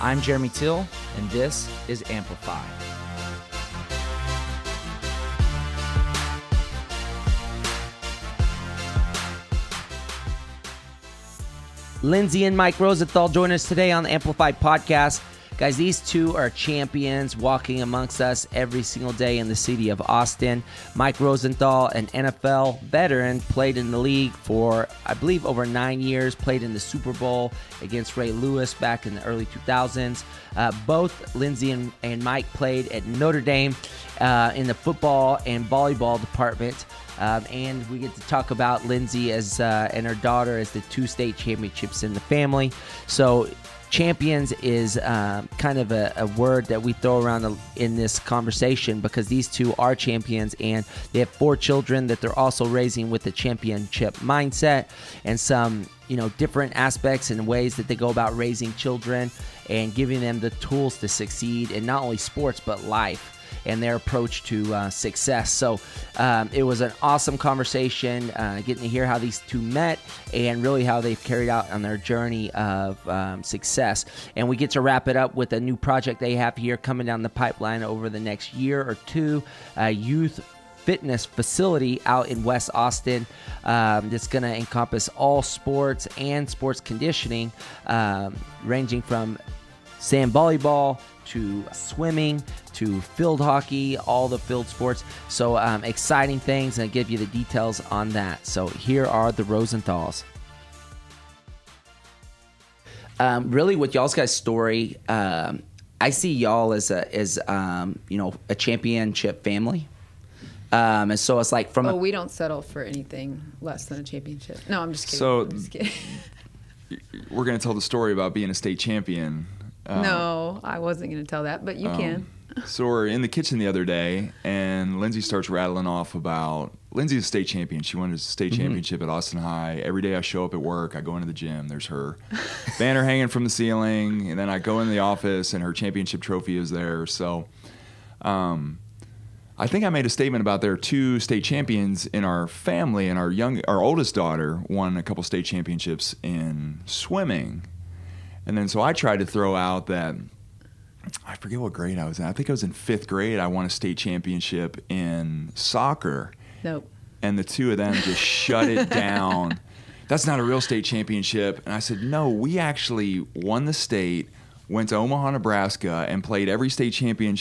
I'm Jeremy Till, and this is Amplify. Lindsay and Mike Rosenthal join us today on the Amplify podcast. Guys, these two are champions walking amongst us every single day in the city of Austin. Mike Rosenthal, an NFL veteran, played in the league for, I believe, over 9 years, played in the Super Bowl against Ray Lewis back in the early 2000s. Both Lindsay and Mike played at Notre Dame in the football and volleyball department. And we get to talk about Lindsay and her daughter as the 2 state championships in the family. So champions is kind of a word that we throw around in this conversation because these two are champions and they have 4 children that they're also raising with a championship mindset and some, different aspects and ways that they go about raising children and giving them the tools to succeed in not only sports but life and their approach to success. So it was an awesome conversation, getting to hear how these two met and really how they've carried out on their journey of success. And we get to wrap it up with a new project they have here coming down the pipeline over the next year or two, a youth fitness facility out in West Austin that's going to encompass all sports and sports conditioning, ranging from sand volleyball to swimming, to field hockey, all the field sports. So exciting things, and I'll give you the details on that. So here are the Rosenthals. Really with y'all's guys' story, I see y'all as a championship family. And so it's like we don't settle for anything less than a championship. No, I'm just kidding. So I'm just kidding. We're going to tell the story about being a state champion. No, I wasn't going to tell that, but you can. So we're in the kitchen the other day, and Lindsay starts rattling off about Lindsay's a state champion. She won a state championship at Austin High. Every day I show up at work, I go into the gym. There's her banner hanging from the ceiling, and then I go in the office, and her championship trophy is there. So I think I made a statement about there are 2 state champions in our family, and our oldest daughter won a couple state championships in swimming. And then so I tried to throw out that, I forget what grade I was in. I think I was in 5th grade. I won a state championship in soccer. Nope. And the 2 of them just shut it down. That's not a real state championship. And I said, no, we actually won the state, went to Omaha, Nebraska, and played every state champion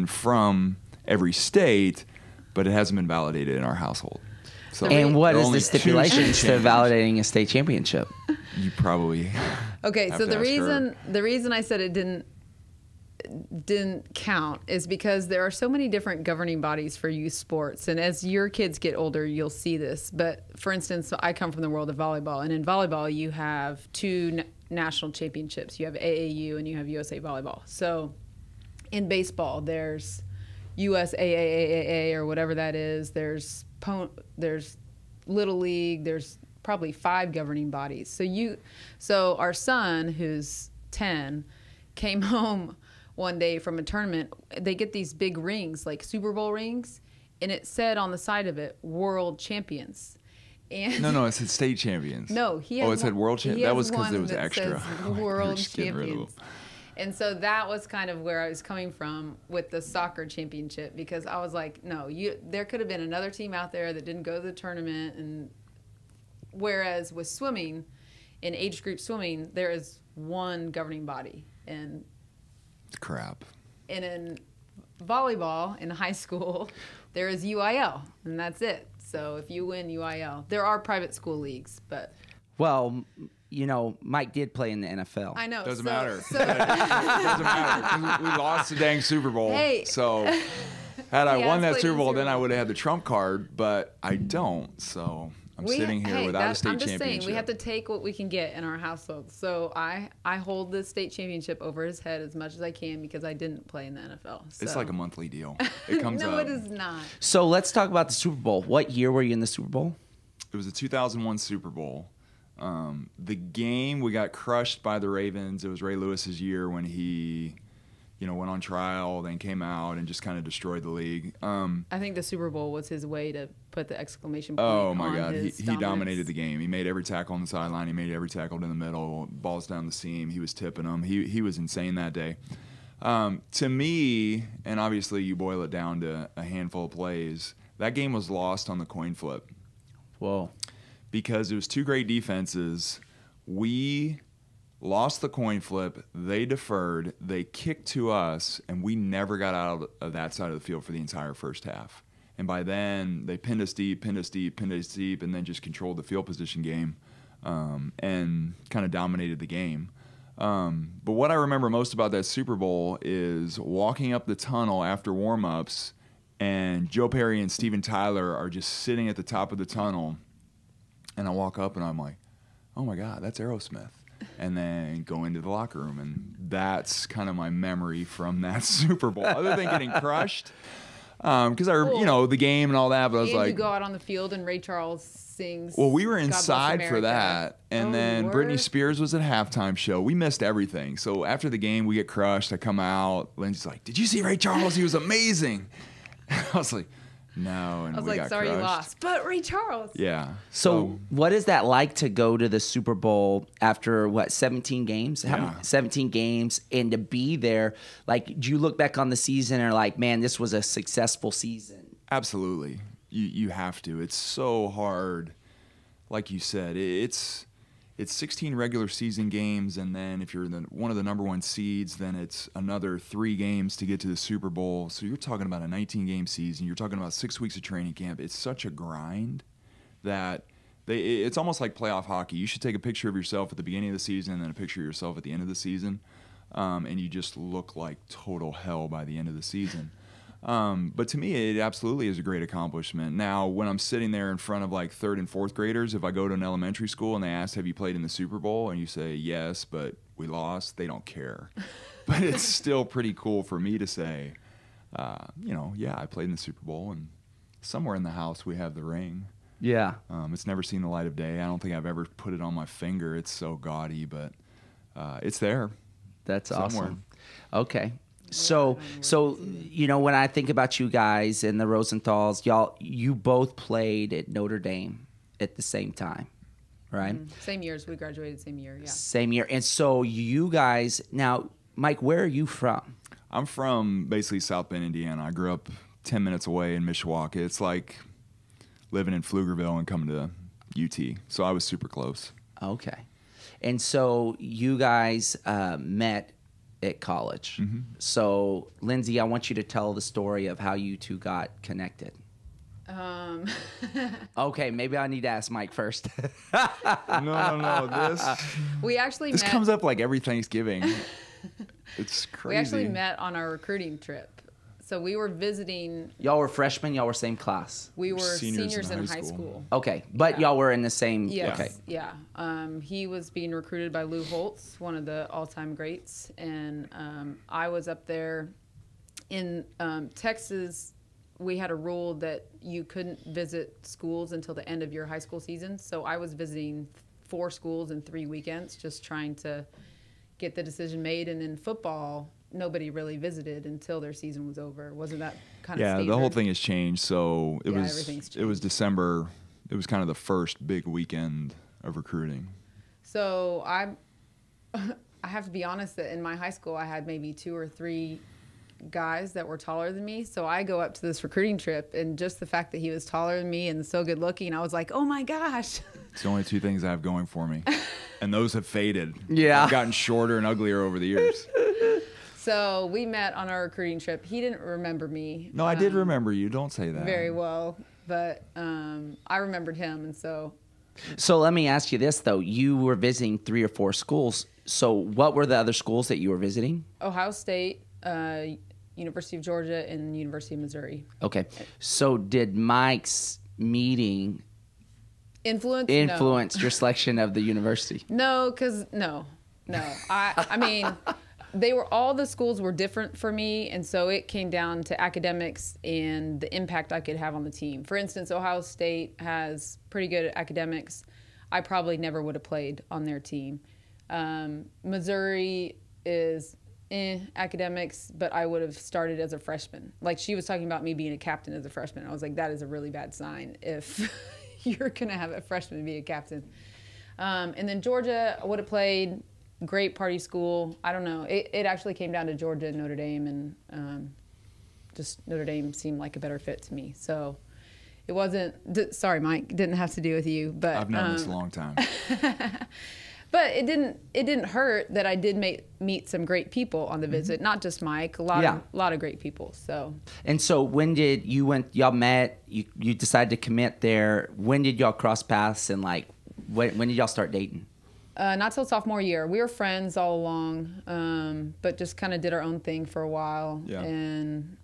from every state, but it hasn't been validated in our household. So and what is the stipulations to validating a state championship? You probably okay. So the reason I said it didn't count is because there are so many different governing bodies for youth sports, and as your kids get older, you'll see this. But for instance, I come from the world of volleyball, and in volleyball, you have 2 national championships. You have AAU and you have USA Volleyball. So in baseball, there's USAAAA or whatever that is. There's Little League. There's probably 5 governing bodies. So our son, who's 10, came home one day from a tournament. They get these big rings, like Super Bowl rings, and it said on the side of it, "World Champions." And No, it said state champions. No, it said world champions. That was because it was extra. World champions. And so that was kind of where I was coming from with the soccer championship, because I was like, no, there could have been another team out there that didn't go to the tournament. And whereas with swimming, in age group swimming, there is one governing body. And crap. And in volleyball in high school, there is UIL, and that's it. So if you win UIL, there are private school leagues, but... Well, Mike did play in the NFL. I know. Doesn't matter. It doesn't matter. We lost the dang Super Bowl. Hey. So had I won that Super Bowl, then I would have had the trump card, but I don't. So I'm sitting here without a state championship. I'm just saying, we have to take what we can get in our household. So I hold the state championship over his head as much as I can because I didn't play in the NFL. So. It's like a monthly deal. It comes No, up. it is not. So let's talk about the Super Bowl. What year were you in the Super Bowl? It was a 2001 Super Bowl. The game, we got crushed by the Ravens. It was Ray Lewis's year when he went on trial, then came out and just kind of destroyed the league. I think the Super Bowl was his way to put the exclamation point Oh my on God, his he dominance. dominated the game. He made every tackle on the sideline. He made every tackle in the middle. Balls down the seam. He was tipping them. He was insane that day. To me, and obviously you boil it down to a handful of plays, that game was lost on the coin flip. Whoa. Because it was two great defenses. We lost the coin flip. They deferred. They kicked to us, and we never got out of that side of the field for the entire first half. And by then, they pinned us deep, and then just controlled the field position game and kind of dominated the game. But what I remember most about that Super Bowl is walking up the tunnel after warm-ups, and Joe Perry and Steven Tyler are just sitting at the top of the tunnel. And I walk up, and I'm like, oh, my God, that's Aerosmith. And then go into the locker room. And that's kind of my memory from that Super Bowl, other than getting crushed. Because the game and all that, but I was like, you go out on the field and Ray Charles sings. Well, we were God Bless inside for America. that, and then word? Britney Spears was at halftime show. We missed everything. So after the game, we get crushed. I come out. Lindsay's like, "Did you see Ray Charles? He was amazing." I was like, "No," and I was we like, got sorry crushed. you lost. But Ray Charles. Yeah. So what is that like to go to the Super Bowl after 17 games? How many, 17 games, and to be there? Like, do you look back on the season and are like, man, this was a successful season? Absolutely. You have to. It's so hard. Like you said, it's 16 regular season games, and then if you're one of the number one seeds, then it's another 3 games to get to the Super Bowl. So you're talking about a 19-game season. You're talking about 6 weeks of training camp. It's such a grind that it's almost like playoff hockey. You should take a picture of yourself at the beginning of the season and then a picture of yourself at the end of the season, and you just look like total hell by the end of the season. But to me, it absolutely is a great accomplishment. Now, when I'm sitting there in front of like 3rd and 4th graders, if I go to an elementary school and they ask, have you played in the Super Bowl? And you say, yes, but we lost, they don't care. But it's still pretty cool for me to say, yeah, I played in the Super Bowl, and somewhere in the house we have the ring. Yeah. It's never seen the light of day. I don't think I've ever put it on my finger. It's so gaudy, but it's there. That's somewhere. Awesome. Okay. So when I think about you guys and the Rosenthals, you both played at Notre Dame at the same time, right? Mm-hmm. Same years. We graduated same year, yeah. Same year. And so you guys, now, Mike, where are you from? I'm from basically South Bend, Indiana. I grew up 10 minutes away in Mishawaka. It's like living in Pflugerville and coming to UT. So I was super close. Okay. And so you guys met at college. Mm-hmm. So, Lindsay, I want you to tell the story of how you two got connected. Okay, maybe I need to ask Mike first. No. We actually This met. comes up like every Thanksgiving. It's crazy. We actually met on our recruiting trip. So we were visiting. Y'all were freshmen. Y'all were same class. We were Seniors seniors in in high high school. school. Okay, but y'all were in the same. Yes. Okay. Yeah. He was being recruited by Lou Holtz, one of the all-time greats, and I was up there in Texas. We had a rule that you couldn't visit schools until the end of your high school season. So I was visiting 4 schools in 3 weekends, just trying to get the decision made. And in football, nobody really visited until their season was over. Wasn't that kind of standard? The whole thing has changed. So everything's changed. It was December. It was kind of the first big weekend of recruiting. So I have to be honest that in my high school I had maybe 2 or 3 guys that were taller than me. So I go up to this recruiting trip, and just the fact that he was taller than me and so good looking, I was like, oh my gosh. It's the only 2 things I have going for me. And those have faded. Yeah. I've gotten shorter and uglier over the years. So we met on our recruiting trip. He didn't remember me. No, I did remember you. Don't say that. Very well. But I remembered him, and so. So let me ask you this, though. You were visiting 3 or 4 schools. So what were the other schools that you were visiting? Ohio State, University of Georgia, and University of Missouri. Okay. So did Mike's meeting influence your selection of the university? No, because no. I mean, all the schools were different for me, and so it came down to academics and the impact I could have on the team. For instance, Ohio State has pretty good academics. I probably never would have played on their team. Missouri is academics, but I would have started as a freshman. Like, she was talking about me being a captain as a freshman. I was like, that is a really bad sign if you're going to have a freshman be a captain. And then Georgia, I would have played. Great party school. I don't know. It actually came down to Georgia and Notre Dame, and just Notre Dame seemed like a better fit to me. So it wasn't, sorry, Mike, didn't have to do with you. But I've known this a long time. But it didn't hurt that I did meet some great people on the visit. Not just Mike, a lot of great people. So. And so when did y'all met? You decided to commit there. When did y'all cross paths, and like when did y'all start dating? Not till sophomore year. We were friends all along, but just kind of did our own thing for a while. Yeah. And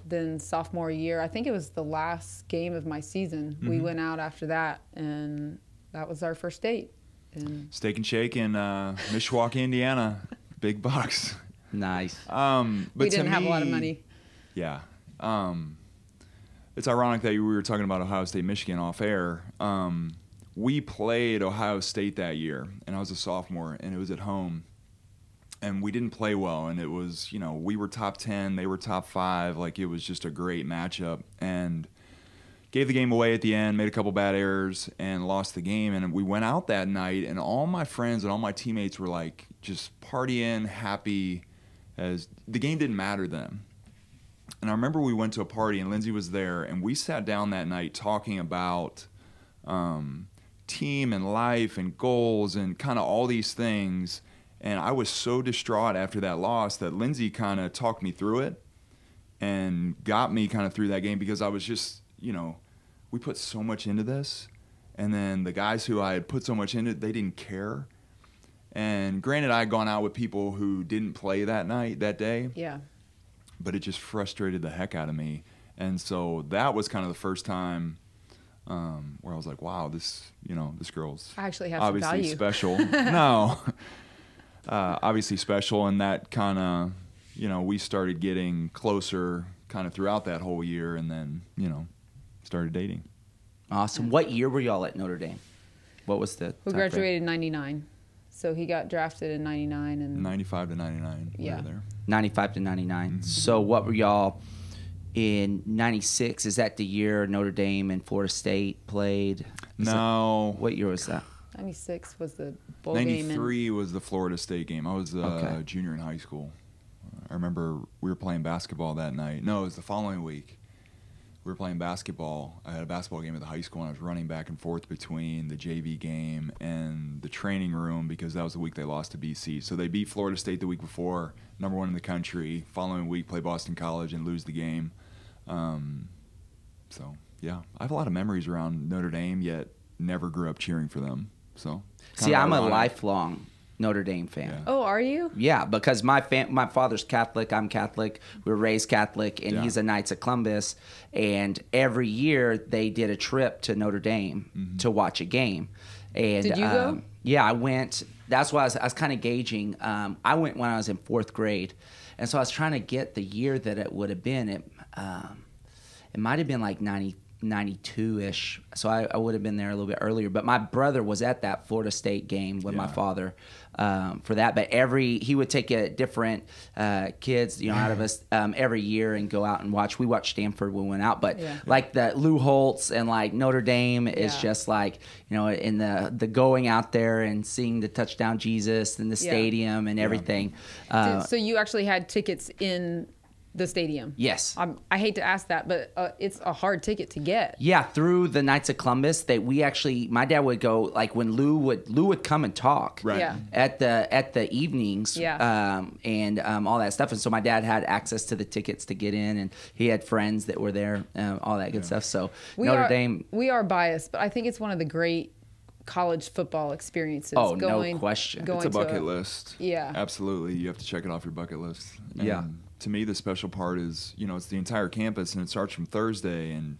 then sophomore year, I think it was the last game of my season. We went out after that, and that was our first date. And Steak and Shake in Mishawaka, Indiana. Big bucks. Nice. But we didn't have a lot of money. Yeah. It's ironic that we were talking about Ohio State, Michigan off air. We played Ohio State that year, and I was a sophomore, and it was at home. And we didn't play well, and it was, we were top 10, they were top 5. Like, it was just a great matchup. And gave the game away at the end, made a couple bad errors, and lost the game. And we went out that night, and all my friends and all my teammates were, like, just partying, happy, as the game didn't matter to them. And I remember we went to a party, and Lindsay was there, and we sat down that night talking about team and life and goals and kind of all these things. And I was so distraught after that loss that Lindsay kind of talked me through it and got me kind of through that game, because I was just, we put so much into this. And then the guys who I had put so much into, they didn't care. And granted, I had gone out with people who didn't play that day. Yeah. But it just frustrated the heck out of me. And so that was kind of the first time where I was like, wow, this girl's I actually have obviously some value. special. No. Obviously special. And that kind of, we started getting closer kind of throughout that whole year, and then, started dating. Awesome. What year were y'all at Notre Dame? What was the We graduated in 99. So he got drafted in 99. And 95 to 99. Yeah. We were there. 95 to 99. So what were y'all in 96? Is that the year Notre Dame and Florida State played? What year was that? 96 was the bowl game. 93 was the Florida State game. I was a junior in high school. I remember we were playing basketball that night. No, it was the following week. We were playing basketball. I had a basketball game at the high school, and I was running back and forth between the JV game and the training room, because that was the week they lost to BC. So they beat Florida State the week before, number 1 in the country. Following week, play Boston College and lose the game. So, yeah, I have a lot of memories around Notre Dame, yet never grew up cheering for them. So, see, I'm a lifelong Notre Dame fan. Yeah. Oh, are you? Yeah, because my father's Catholic, I'm Catholic, we were raised Catholic, and he's a Knights of Columbus, and every year they did a trip to Notre Dame to watch a game. And did you go? Yeah, I went. That's why I was kind of gauging. I went when I was in 4th grade, and so I was trying to get the year that it would have been. It might have been like 92-ish, so I would have been there a little bit earlier. But my brother was at that Florida State game with my father for that. But he would take a different kids, out of us every year and go out and watch. We watched Stanford when we went out, but like the Lou Holtz and like Notre Dame is just like, in the going out there and seeing the touchdown Jesus and the stadium and everything. So you actually had tickets in the stadium? Yes. I hate to ask that, but it's a hard ticket to get. Yeah, through the Knights of Columbus, my dad would go, like when Lou would come and talk at the evenings and all that stuff. And so my dad had access to the tickets to get in, and he had friends that were there, all that good stuff. So Notre Dame. We are biased, but I think it's one of the great college football experiences. Oh, no question. It's a bucket list. Yeah. Absolutely. You have to check it off your bucket list. And yeah. To me, the special part is, it's the entire campus, and it starts from Thursday, and,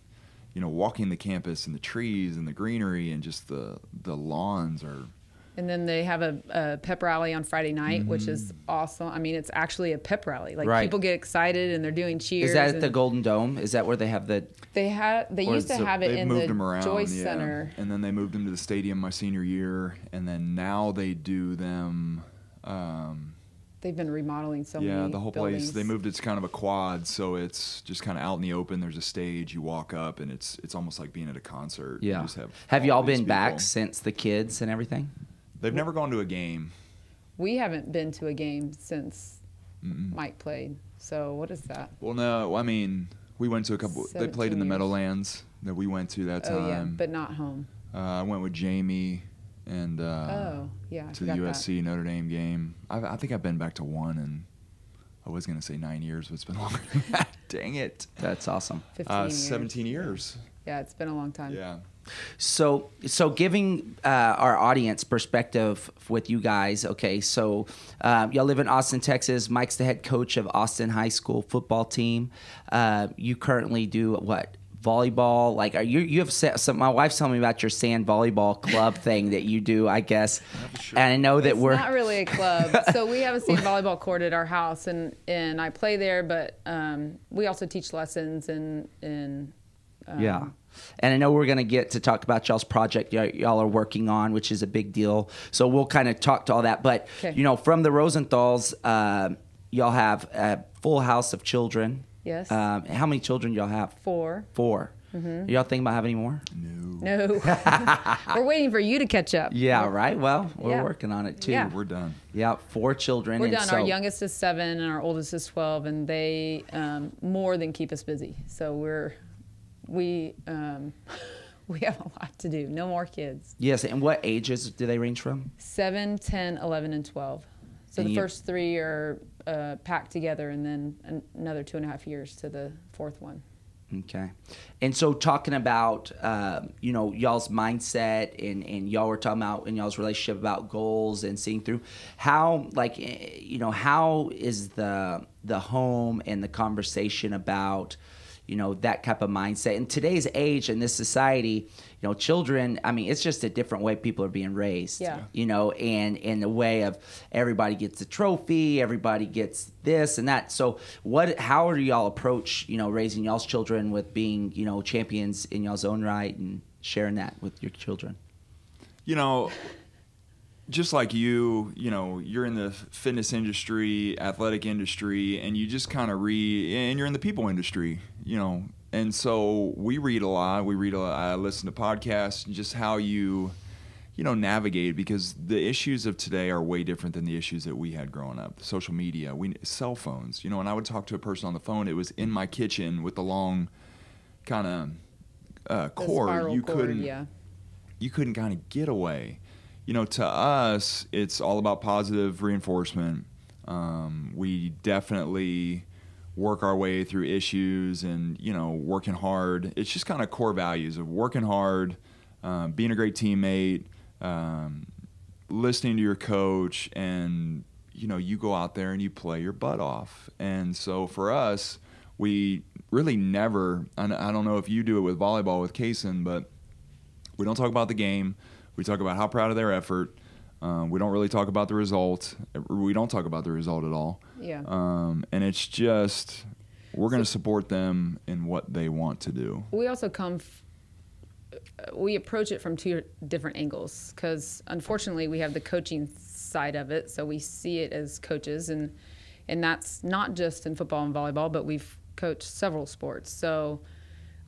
walking the campus and the trees and the greenery and just the lawns are. And then they have a pep rally on Friday night, which is awesome. I mean, it's actually a pep rally. Like people get excited and they're doing cheers. Is that at the Golden Dome? Is that where they have the? They used to have it in the around, Joyce Center. And then they moved them to the stadium my senior year, and then now they do them. They've been remodeling so many. Yeah, the whole buildings. place. They moved it to kind of a quad, so it's just kind of out in the open. There's a stage. You walk up, and it's almost like being at a concert. Yeah. You just have y'all all these been back people. since the kids and everything? They've never gone to a game. We haven't been to a game since Mike played. So what is that? Well, no, I mean, we went to a couple. They played in the 17 years. Meadowlands that we went to that time. Oh yeah, but not home. I went with Jamie and Oh yeah, I to the forgot USC Notre Dame game. I think I've been back to one, and I was going to say 9 years, but it's been longer than that. Dang it. That's awesome. 15 years. 17 years. Yeah, it's been a long time. Yeah. So giving our audience perspective with you guys, okay, so y'all live in Austin, Texas. Mike's the head coach of Austin High School football team. You currently do what? Volleyball? Like, you have some? My wife's telling me about your sand volleyball club thing that you do, I guess. And I know that It's not really a club. So we have a sand volleyball court at our house, and I play there, but we also teach lessons and yeah. And I know we're going to get to talk about y'all's project y'all are working on, which is a big deal. So we'll kind of talk to all that. But, Okay. you know, from the Rosenthals, y'all have a full house of children. Yes. How many children y'all have? 4. 4. Y'all thinking about having any more? No. No. We're waiting for you to catch up. Yeah, right. Well, we're Yeah. working on it too. Yeah. We're done. Yeah, 4 children. We're and done. So, Our youngest is 7 and our oldest is 12, and they more than keep us busy. So we have a lot to do. No more kids. Yes, and what ages do they range from? 7, 10, 11, and 12. So And the you- first 3 are packed together, and then another 2.5 years to the 4th one. Okay. And so talking about, you know, y'all's mindset and y'all were talking about in y'all's relationship about goals and seeing through how, like, you know, how is the home and the conversation about, you know, that type of mindset in today's age and this society, you know, children, I mean, it's just a different way people are being raised, Yeah. you know, and in the way of everybody gets a trophy, everybody gets this and that. So how do y'all approach, you know, raising y'all's children with being, you know, champions in y'all's own right and sharing that with your children? You know, just like you know, you're in the fitness industry, athletic industry, and you just kind of and you're in the people industry, you know. And so we read a lot. I listen to podcasts, and just how you know, navigate, because the issues of today are way different than the issues that we had growing up. Social media, cell phones, you know, and I would talk to a person on the phone. It was in my kitchen with the long kind of cord. You couldn't kind of get away. You know, to us, it's all about positive reinforcement. We definitely work our way through issues and, you know, working hard. It's just kind of core values of working hard, being a great teammate, listening to your coach, and, you know, you go out there and you play your butt off. And so for us, we really never, I don't know if you do it with volleyball with Kaysen, but we don't talk about the game. We talk about how proud of their effort. We don't really talk about the result. We don't talk about the result at all. Yeah. And it's just, we're going to support them in what they want to do. We also we approach it from 2 different angles, because unfortunately we have the coaching side of it, so we see it as coaches, and that's not just in football and volleyball, but we've coached several sports. So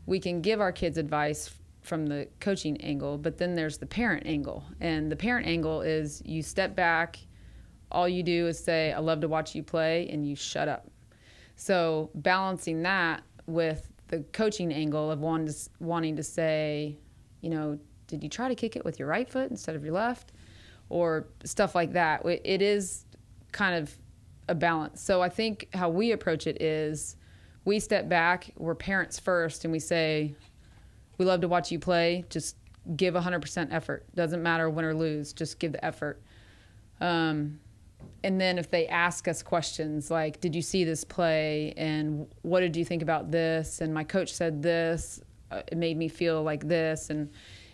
we can give our kids advice from the coaching angle, but then there's the parent angle. And the parent angle is you step back, all you do is say, I love to watch you play, and you shut up. So balancing that with the coaching angle of wanting to say, you know, did you try to kick it with your right foot instead of your left? Or stuff like that. It is kind of a balance. So I think how we approach it is we step back, we're parents first, and we say, we love to watch you play. Just give 100% effort. Doesn't matter win or lose. Just give the effort. And then if they ask us questions like, did you see this play? And what did you think about this? And my coach said this. It made me feel like this. And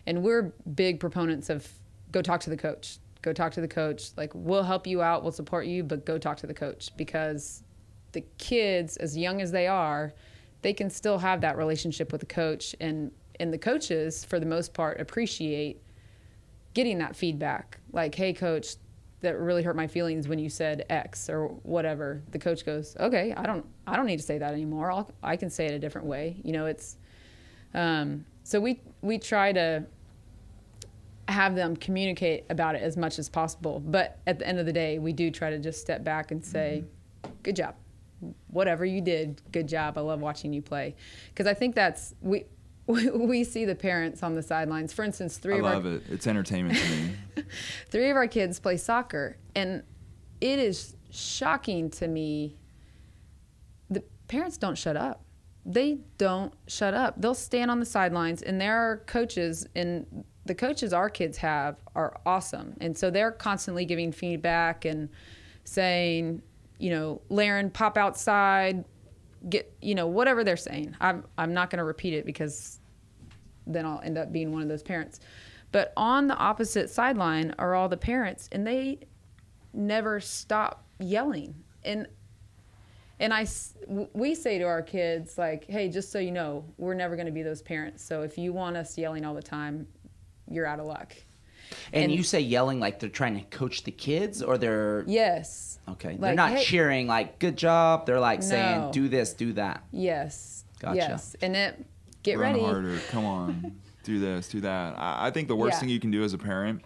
we're big proponents of go talk to the coach. Go talk to the coach. Like, we'll help you out. We'll support you. But go talk to the coach, because the kids, as young as they are, they can still have that relationship with the coach. And the coaches, for the most part, appreciate getting that feedback. Like, hey, coach, that really hurt my feelings when you said X or whatever. The coach goes, okay, I don't need to say that anymore. I can say it a different way. You know, it's, so we try to have them communicate about it as much as possible. But at the end of the day, we do try to just step back and say, good job. Whatever you did, good job. I love watching you play. Because I think that's, we see the parents on the sidelines. For instance, I love it. It's entertainment to me. 3 of our kids play soccer, and it is shocking to me. The parents don't shut up. They don't shut up. They'll stand on the sidelines, and there are coaches, and the coaches our kids have are awesome. And so they're constantly giving feedback and saying, you know, Laren, pop outside, get, you know, whatever they're saying. I'm not going to repeat it because then I'll end up being one of those parents. But on the opposite sideline are all the parents, and they never stop yelling. And we say to our kids, like, hey, just so you know, we're never going to be those parents. So if you want us yelling all the time, you're out of luck. And you say yelling like they're trying to coach the kids, or they're... Yes. Okay. Like, they're not hey, cheering like, good job. They're like saying, no. do this, do that. Yes. Gotcha. Yes. And get Run ready. harder. Come on. Do this, do that. I think the worst thing you can do as a parent,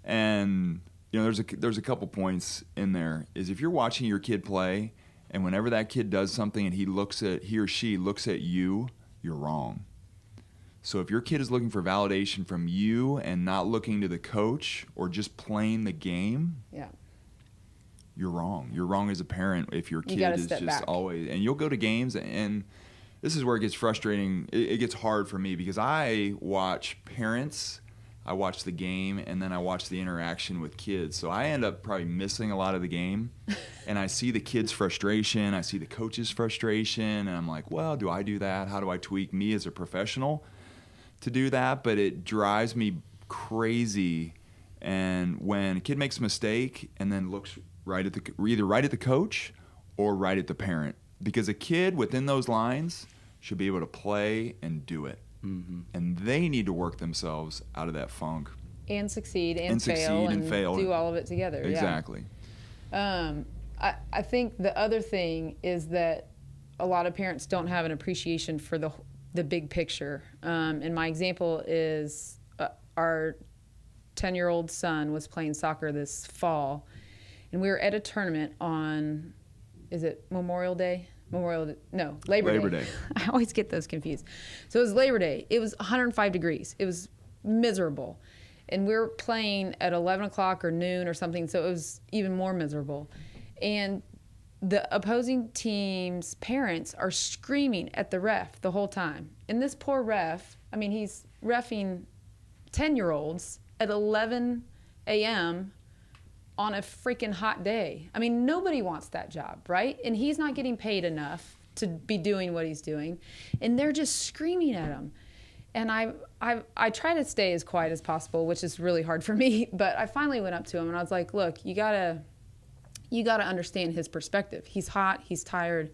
and you know, there's a couple points in there, is if you're watching your kid play, and whenever that kid does something and he or she looks at you, you're wrong. So if your kid is looking for validation from you and not looking to the coach or just playing the game, you're wrong. You're wrong as a parent if your kid is just back. Always, and you'll go to games, and this is where it gets frustrating. It gets hard for me because I watch parents, I watch the game, and then I watch the interaction with kids. So I end up probably missing a lot of the game, and I see the kids' frustration, I see the coach's frustration, and I'm like, well, do I do that? How do I tweak me as a professional to do that? But it drives me crazy. And when a kid makes a mistake and then looks either right at the coach or right at the parent, because a kid within those lines should be able to play and do it. Mm-hmm. And they need to work themselves out of that funk. And succeed and fail. Do all of it together. Exactly. Yeah. I think the other thing is that a lot of parents don't have an appreciation for the big picture. And my example is our 10-year-old son was playing soccer this fall, and we were at a tournament on, is it Memorial Day? Labor Day. I always get those confused. So it was Labor Day. It was 105 degrees. It was miserable. And we were playing at 11 o'clock or noon or something, so it was even more miserable. And the opposing team's parents are screaming at the ref the whole time. And this poor ref, I mean, he's reffing 10-year-olds at 11 a.m. on a freaking hot day. I mean, nobody wants that job, right? And he's not getting paid enough to be doing what he's doing. And they're just screaming at him. And I try to stay as quiet as possible, which is really hard for me. But I finally went up to him and I was like, look, you gotta understand his perspective. He's hot, he's tired.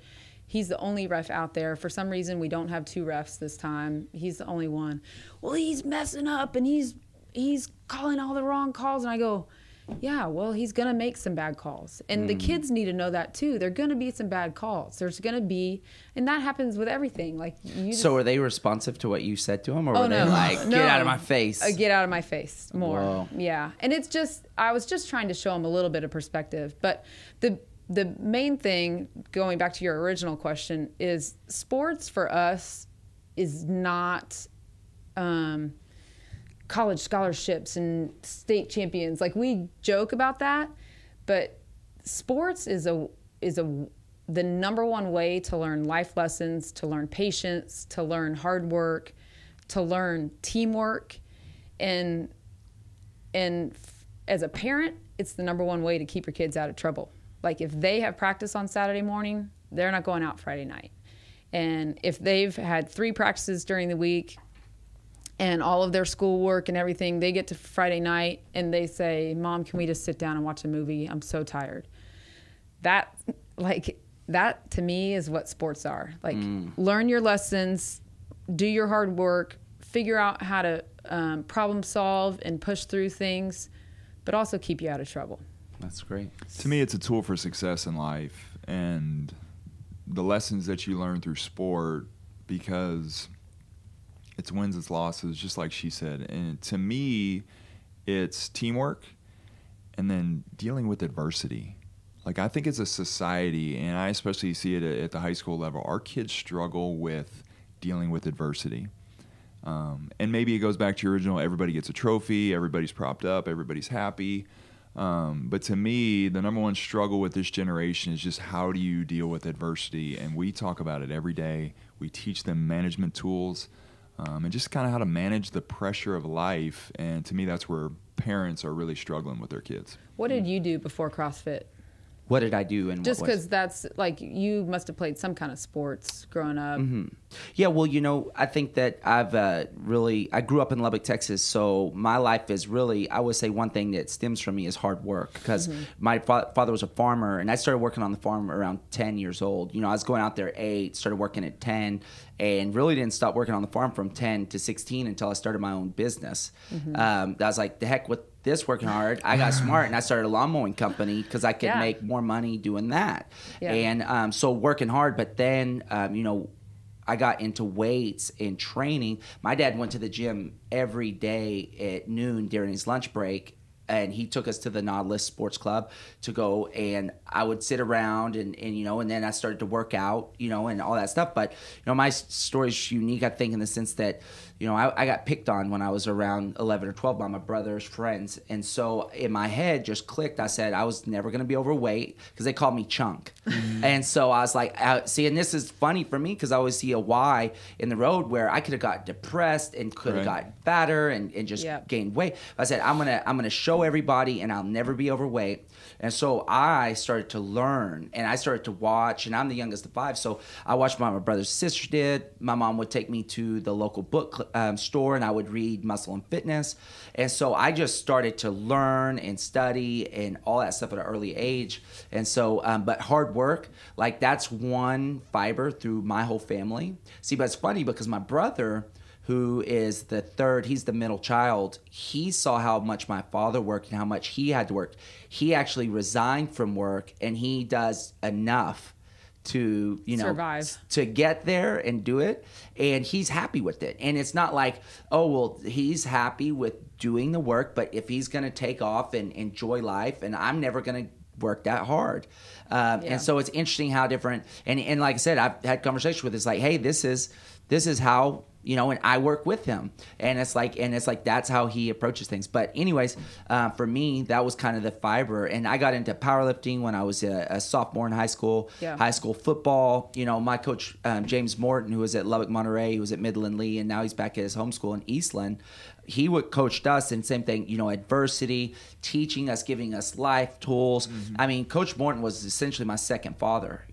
He's the only ref out there. For some reason, we don't have 2 refs this time. He's the only one. Well, he's messing up and he's calling all the wrong calls. And I go, yeah, well, he's going to make some bad calls. And the kids need to know that too. There are going to be some bad calls. There's going to be, and that happens with everything. Like, so were they responsive to what you said to them, or were they like, get out of my face? Get out of my face more. Whoa. Yeah. And it's just, I was just trying to show them a little bit of perspective. But the main thing, going back to your original question, is sports for us is not college scholarships and state champions. Like, we joke about that, but sports is the number one way to learn life lessons, to learn patience, to learn hard work, to learn teamwork, and as a parent, it's the number one way to keep your kids out of trouble. Like, if they have practice on Saturday morning, they're not going out Friday night. And if they've had 3 practices during the week and all of their schoolwork and everything, they get to Friday night and they say, Mom, can we just sit down and watch a movie? I'm so tired. That to me is what sports are. Like, learn your lessons, do your hard work, figure out how to problem solve and push through things, but also keep you out of trouble. That's great. To me, it's a tool for success in life, and the lessons that you learn through sport, because it's wins, it's losses, just like she said. And to me, it's teamwork and then dealing with adversity. Like, I think as a society, and I especially see it at the high school level, our kids struggle with dealing with adversity. And maybe it goes back to your original, everybody gets a trophy, everybody's propped up, everybody's happy. But to me, the number one struggle with this generation is just how do you deal with adversity? And we talk about it every day. We teach them management tools and just kind of how to manage the pressure of life. And to me, that's where parents are really struggling with their kids. What did you do before CrossFit? What did I do? And just because that's like, you must have played some kind of sports growing up. Mm-hmm. Yeah, well, I think that I grew up in Lubbock, Texas, so my life is really, I would say one thing that stems from me is hard work, because my father was a farmer, and I started working on the farm around 10 years old. I was going out there at 8, started working at 10, and really didn't stop working on the farm from 10 to 16 until I started my own business. I was like, the heck with this working hard. I got smart and I started a lawn mowing company because I could make more money doing that. And so working hard, but then, I got into weights and training. My dad went to the gym every day at noon during his lunch break, and he took us to the Nautilus Sports Club to go, and I would sit around and then I started to work out, and all that stuff. But, my story is unique, I think, in the sense that, I got picked on when I was around 11 or 12 by my brother's friends. And so in my head just clicked. I said I was never going to be overweight because they called me Chunk. And so I was like, see, and this is funny for me because I always see a Y in the road where I could have got depressed and could have gotten fatter and just gained weight. I said, I'm gonna show everybody and I'll never be overweight. And so I started to learn and I started to watch, and I'm the youngest of 5. So I watched what my brother's sister did. My mom would take me to the local book store and I would read Muscle and Fitness. And so I just started to learn and study and all that stuff at an early age. And so, but hard work, like that's one fiber through my whole family. See, but it's funny because my brother, who is the third, he's the middle child, he saw how much my father worked and how much he had to work. He actually resigned from work, and he does enough to, survive, to get there and do it, and he's happy with it. And it's not like, oh, well, he's happy with doing the work, but if he's going to take off and enjoy life, and I'm never going to work that hard. And so it's interesting how different, and like I said, I've had conversations with, it's like, hey, this is how, and I work with him, and it's like that's how he approaches things. But anyways, for me, that was kind of the fiber, and I got into powerlifting when I was a sophomore in high school. High school football, my coach James Morton, who was at Lubbock Monterey, he was at Midland Lee, and now he's back at his home school in Eastland. He would coached us, and same thing, adversity, teaching us, giving us life tools. I mean, Coach Morton was essentially my second father,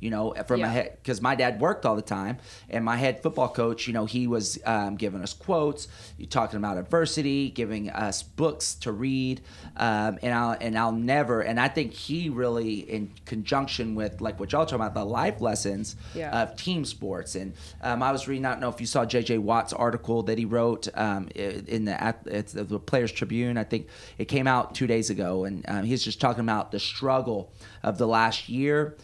from my head, because my dad worked all the time, and my head football coach, he was giving us quotes, talking about adversity, giving us books to read, and I'll never, and I think he really, in conjunction with like what y'all talking about, the life lessons of team sports. And I was reading, I don't know if you saw J.J. Watt's article that he wrote in the Players Tribune. I think it came out 2 days ago, and he's just talking about the struggle of the last year.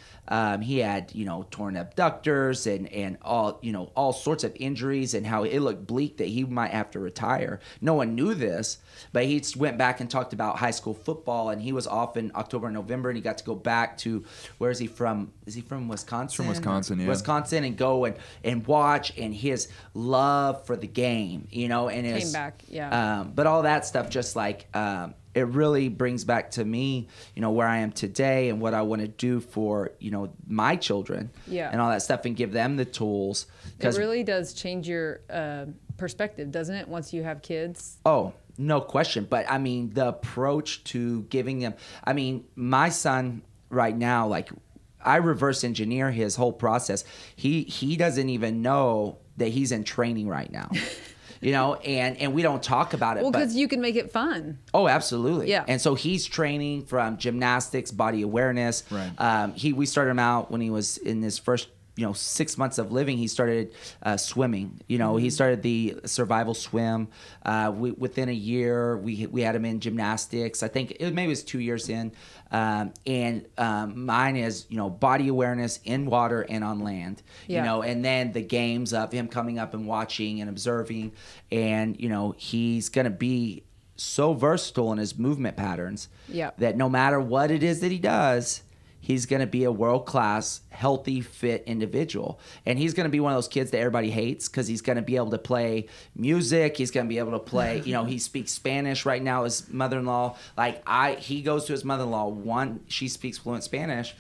He had, torn abductors and all sorts of injuries, and how it looked bleak that he might have to retire. No one knew this, but he went back and talked about high school football, and he was off in October and November, and he got to go back to, where is he from? Is he from Wisconsin? From Wisconsin, yeah. Wisconsin, and go and watch, and his love for the game, and it came back, but all that stuff just like, it really brings back to me, where I am today and what I want to do for, my children and all that stuff, and give them the tools. It really does change your perspective, doesn't it, once you have kids? Oh, no question. But, I mean, the approach to giving them, I mean, my son right now, like, I reverse engineer his whole process. He doesn't even know that he's in training right now. And we don't talk about it. Well, because you can make it fun. Oh, absolutely. Yeah. And so he's training from gymnastics, body awareness. Right. We started him out when he was in his first 6 months of living, he started swimming. He started the survival swim. Within a year, we had him in gymnastics. I think maybe it was 2 years in. And mine is, body awareness in water and on land. And then the games of him coming up and watching and observing. And, he's going to be so versatile in his movement patterns that no matter what it is that he does, he's going to be a world-class, healthy, fit individual. And he's going to be one of those kids that everybody hates because he's going to be able to play music. He's going to be able to play, he speaks Spanish right now. His mother-in-law, he goes to his mother-in-law. She speaks fluent Spanish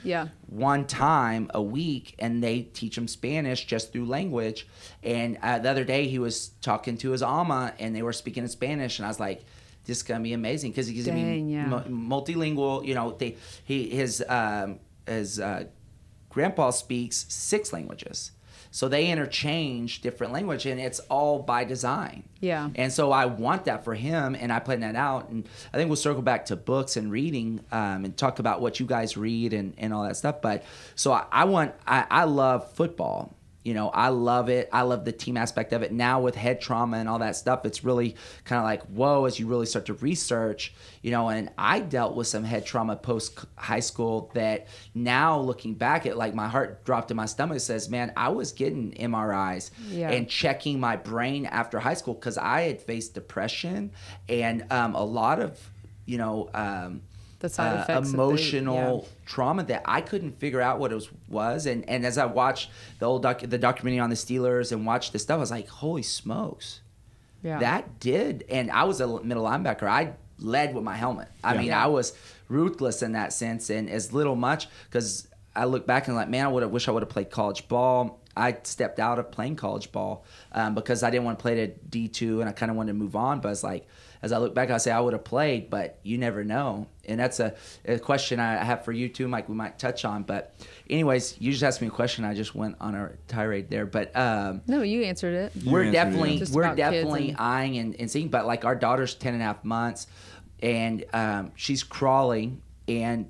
one time a week, and they teach him Spanish just through language. And the other day he was talking to his ama, and they were speaking in Spanish, and I was like, this is gonna be amazing because he's gonna be multilingual. His grandpa speaks 6 languages, so they interchange different language, and it's all by design. Yeah. And so I want that for him, and I plan that out. And I think we'll circle back to books and reading, and talk about what you guys read and all that stuff. But so I love football. I love it. I love the team aspect of it. Now with head trauma and all that stuff, it's really kind of like, whoa, as you really start to research, and I dealt with some head trauma post high school that now looking back at, my heart dropped in my stomach. It says, man, I was getting MRIs and checking my brain after high school because I had faced depression and a lot of, the side effects emotional trauma that I couldn't figure out what it was. And as I watched the documentary on the Steelers and watched this stuff, I was like, holy smokes. Yeah. That did. And I was a middle linebacker. I led with my helmet. I mean, I was ruthless in that sense, and as little much, because I look back and man, I wish I would have played college ball. I stepped out of playing college ball because I didn't want to play to D2, and I kind of wanted to move on. But it's like, as I look back, I say I would have played, but you never know. And that's a question I have for you too, Mike, we might touch on. But anyways, you just asked me a question. I just went on a tirade there. But no, you answered it. We're definitely eyeing and seeing. But our daughter's 10.5 months, and she's crawling. And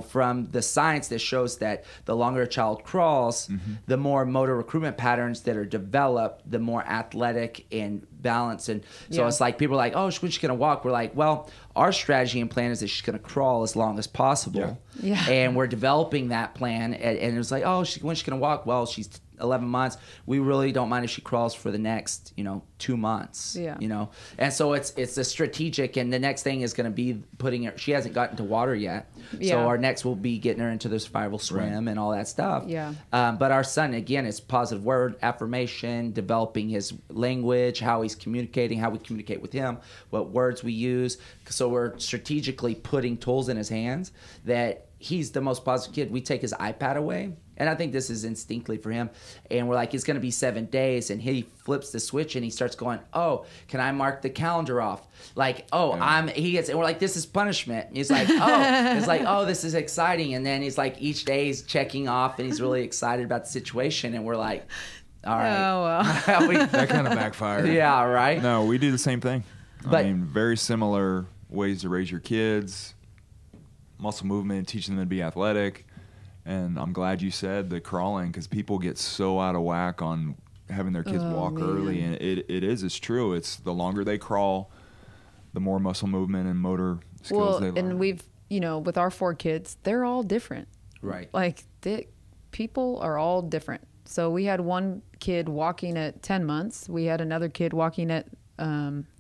from the science that shows that the longer a child crawls, the more motor recruitment patterns that are developed, the more athletic and balanced. And so it's like people are like, oh, when's she going to walk? We're like, well, our strategy and plan is that she's going to crawl as long as possible. Yeah. And we're developing that plan. And it was like, oh, when's she going to walk? Well, she's 11 months. We really don't mind if she crawls for the next, 2 months. Yeah. And so it's a strategic, and the next thing is going to be putting her. She hasn't gotten to water yet, so our next will be getting her into the survival swim and all that stuff. Yeah. But our son, again, is positive word affirmation, developing his language, how he's communicating, how we communicate with him, what words we use. So we're strategically putting tools in his hands that he's the most positive kid. We take his iPad away, and I think this is instinctively for him. And we're like, it's going to be 7 days, and he flips the switch and he starts going, oh, can I mark the calendar off? And we're like, this is punishment. And he's like, oh, it's like, oh, this is exciting. And then he's like, each day he's checking off, and he's really excited about the situation. And we're like, all right. Oh, well. That kind of backfired. Yeah, right. No, we do the same thing. I mean, very similar ways to raise your kids. Muscle movement, teaching them to be athletic. And I'm glad you said the crawling, because people get so out of whack on having their kids walk early. And it's true. It's the longer they crawl, the more muscle movement and motor skills they learn. And we've, with our 4 kids, they're all different. Right. People are all different. So we had one kid walking at 10 months. We had another kid walking at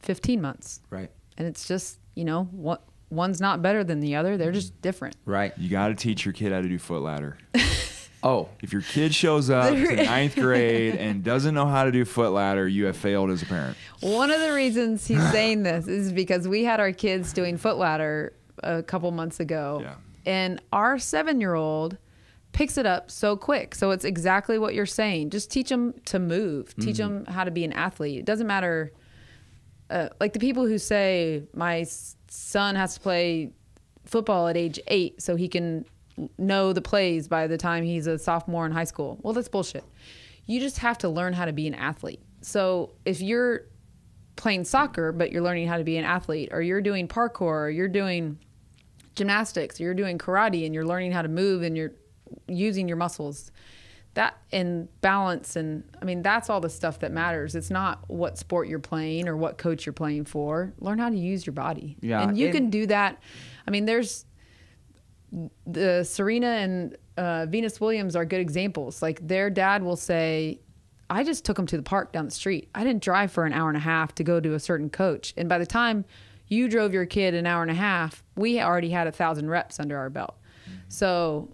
15 months. Right. And it's just, one's not better than the other. They're just different. Right. You got to teach your kid how to do foot ladder. Oh. If your kid shows up to 9th grade and doesn't know how to do foot ladder, you have failed as a parent. One of the reasons he's saying this is because we had our kids doing foot ladder a couple months ago. Yeah. And our 7-year-old picks it up so quick. So it's exactly what you're saying. Just teach them to move. Teach them how to be an athlete. It doesn't matter. Like the people who say my son has to play football at age 8 so he can know the plays by the time he's a sophomore in high school. Well, that's bullshit. You just have to learn how to be an athlete. So if you're playing soccer, but you're learning how to be an athlete, or you're doing parkour, or you're doing gymnastics, or you're doing karate, and you're learning how to move and you're using your muscles, that and balance. And I mean, that's all the stuff that matters. It's not what sport you're playing or what coach you're playing for. Learn how to use your body. Yeah. And you can do that. I mean, there's the Serena and Venus Williams are good examples. Like their dad will say, I just took them to the park down the street. I didn't drive for an hour and a half to go to a certain coach. And by the time you drove your kid an hour and a half, we already had 1,000 reps under our belt. So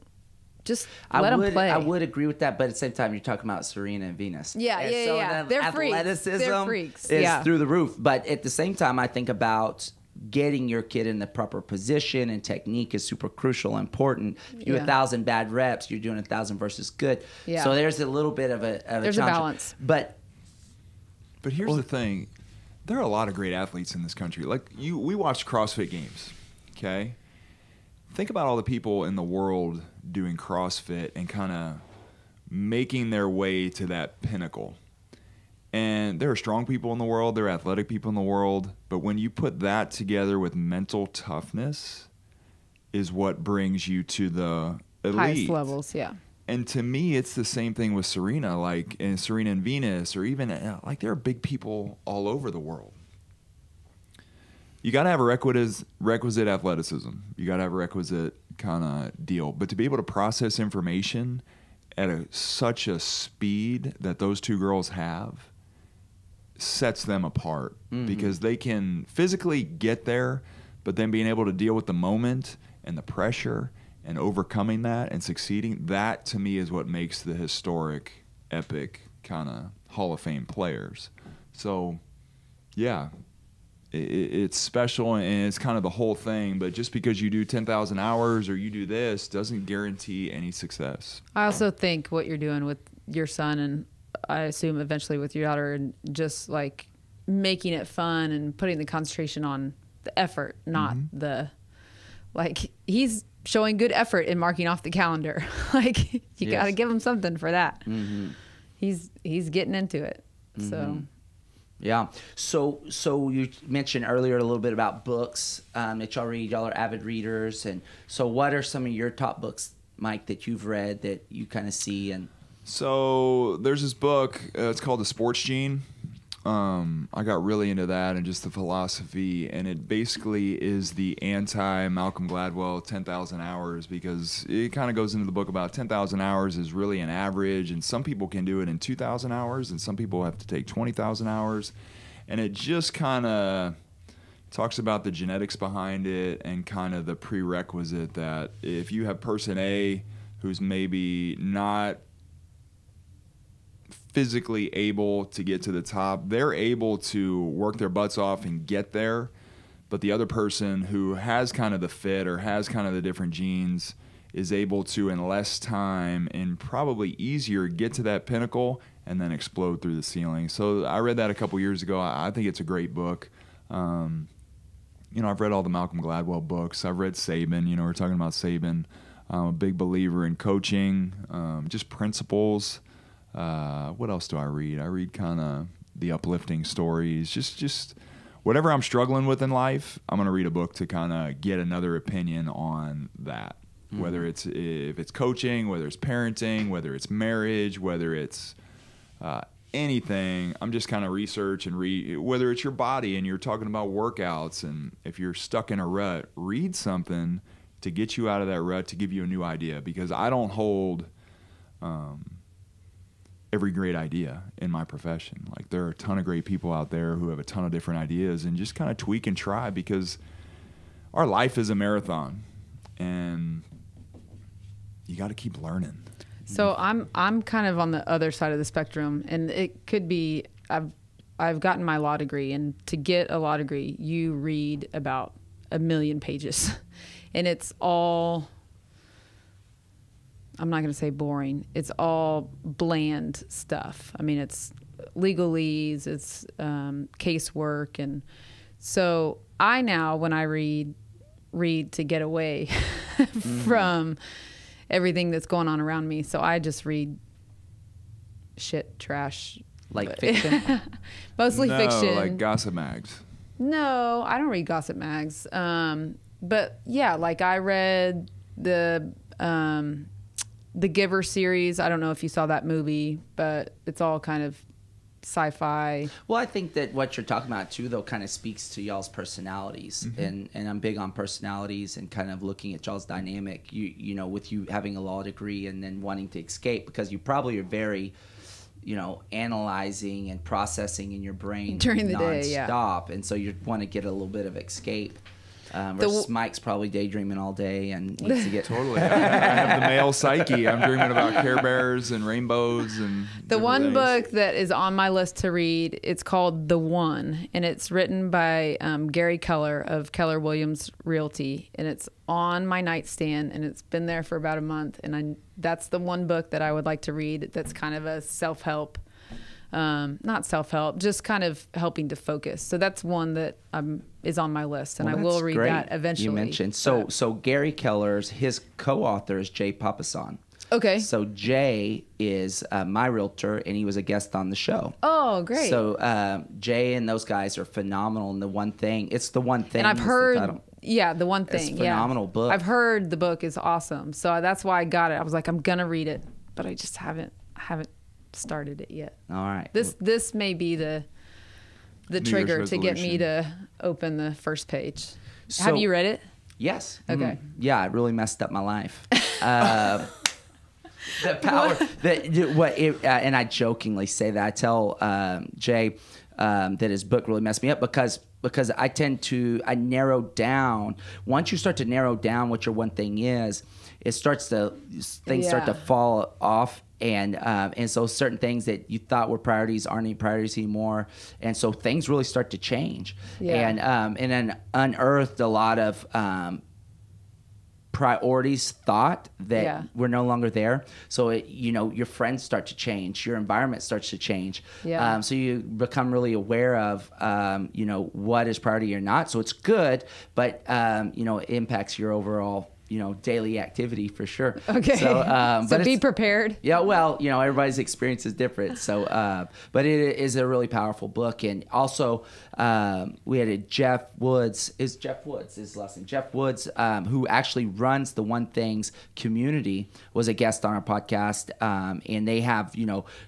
just let them play. I would agree with that, but at the same time, you're talking about Serena and Venus. Yeah. They're freaks. They're freaks. Is through the roof. But at the same time, I think about getting your kid in the proper position, and technique is super crucial and important. If you do 1,000 bad reps, you're doing 1,000 versus good. Yeah. So there's a little bit of a there's challenge. A balance. But here's the thing. There are a lot of great athletes in this country. Like we watched CrossFit games, okay? Think about all the people in the world doing CrossFit and kind of making their way to that pinnacle. And there are strong people in the world, there are athletic people in the world, but when you put that together with mental toughness is what brings you to the elite. Highest levels, yeah. And to me, it's the same thing with Serena, like and Serena and Venus, or even like there are big people all over the world. You got to have a requisite athleticism. You got to have a requisite kind of deal. But to be able to process information at such a speed that those two girls have sets them apart, because they can physically get there, but then being able to deal with the moment and the pressure and overcoming that and succeeding, that to me is what makes the historic, epic kind of Hall of Fame players. So, yeah, it's special and it's kind of the whole thing, but just because you do 10,000 hours or you do this doesn't guarantee any success. I also think what you're doing with your son, and I assume eventually with your daughter, and just like making it fun and putting the concentration on the effort, not the, like, he's showing good effort in marking off the calendar. Like you got to give him something for that. He's getting into it. So yeah. So you mentioned earlier a little bit about books that y'all read. Y'all are avid readers, and so what are some of your top books, Mike, that you've read that you kind of see? And so there's this book. It's called The Sports Gene. I got really into that and just the philosophy, and it basically is the anti-Malcolm Gladwell 10,000 hours, because it kind of goes into the book about 10,000 hours is really an average, and some people can do it in 2,000 hours, and some people have to take 20,000 hours, and it just kind of talks about the genetics behind it and kind of the prerequisite that if you have person A who's maybe not physically able to get to the top, they're able to work their butts off and get there, but the other person who has kind of the fit or has kind of the different genes is able to, in less time and probably easier, get to that pinnacle and then explode through the ceiling. So I read that a couple years ago. I think it's a great book. I've read all the Malcolm Gladwell books. I've read Saban. We're talking about Saban. I'm a big believer in coaching, just principles. What else do I read? I read kind of the uplifting stories. Just whatever I'm struggling with in life, I'm going to read a book to kind of get another opinion on that. Whether if it's coaching, whether it's parenting, whether it's marriage, whether it's anything, I'm just kind of research and read. Whether it's your body and you're talking about workouts, and if you're stuck in a rut, read something to get you out of that rut, to give you a new idea. Because I don't hold every great idea in my profession. Like, there are a ton of great people out there who have a ton of different ideas, and just kind of tweak and try, because our life is a marathon and you got to keep learning. So I'm kind of on the other side of the spectrum, and it could be I've gotten my law degree, and to get a law degree, you read about 1 million pages, and it's all, I'm not going to say boring. It's all bland stuff. I mean, it's legalese, it's casework. And so I now, when I read to get away from everything that's going on around me. So I just read shit, trash. Like fiction? Mostly fiction. No, like gossip mags. No, I don't read gossip mags. But yeah, like I read the the Giver series. I don't know if you saw that movie, but it's all kind of sci-fi. Well, I think that what you're talking about too, though, kind of speaks to y'all's personalities, and I'm big on personalities and kind of looking at y'all's dynamic. You know, with you having a law degree and then wanting to escape, because you probably are very, you know, analyzing and processing in your brain during the nonstop, day, and so you want to get a little bit of escape. Versus Mike's probably daydreaming all day and needs to get totally. I have the male psyche. I'm dreaming about Care Bears and rainbows and the one things. book that is on my list to read. It's called The One, and it's written by Gary Keller of Keller Williams Realty, and it's on my nightstand, and it's been there for about a month. And that's the one book that I would like to read. That's kind of a self-help. Not self-help, just kind of helping to focus. So that's one that is on my list, and I will read that eventually. You mentioned so Gary Keller's his co-author is Jay Papasan. Okay. So Jay is my realtor, and he was a guest on the show. Oh, great. So Jay and those guys are phenomenal. And it's the one thing. And I've heard, The One Thing. It's a phenomenal book. I've heard the book is awesome, so that's why I got it. I was like, I'm gonna read it, but I just haven't started it yet. All right. This may be the trigger to get me to open the first page. Have you read it? Yes. Okay. Yeah, it really messed up my life. The power and I jokingly say that. I tell Jay that his book really messed me up because I narrow down. Once you start to narrow down what your one thing is, things start to fall off. And so certain things that you thought were priorities aren't any priorities anymore, and so things really start to change. And then unearthed a lot of priorities thought that were no longer there. So your friends start to change, your environment starts to change. So you become really aware of what is priority or not. So it's good, but it impacts your overall daily activity for sure. Okay. So, but be prepared. Yeah. Well, everybody's experience is different. So, but it is a really powerful book. And also, we had Jeff Woods is his last name. Jeff Woods, who actually runs the One Things community, was a guest on our podcast. And they have,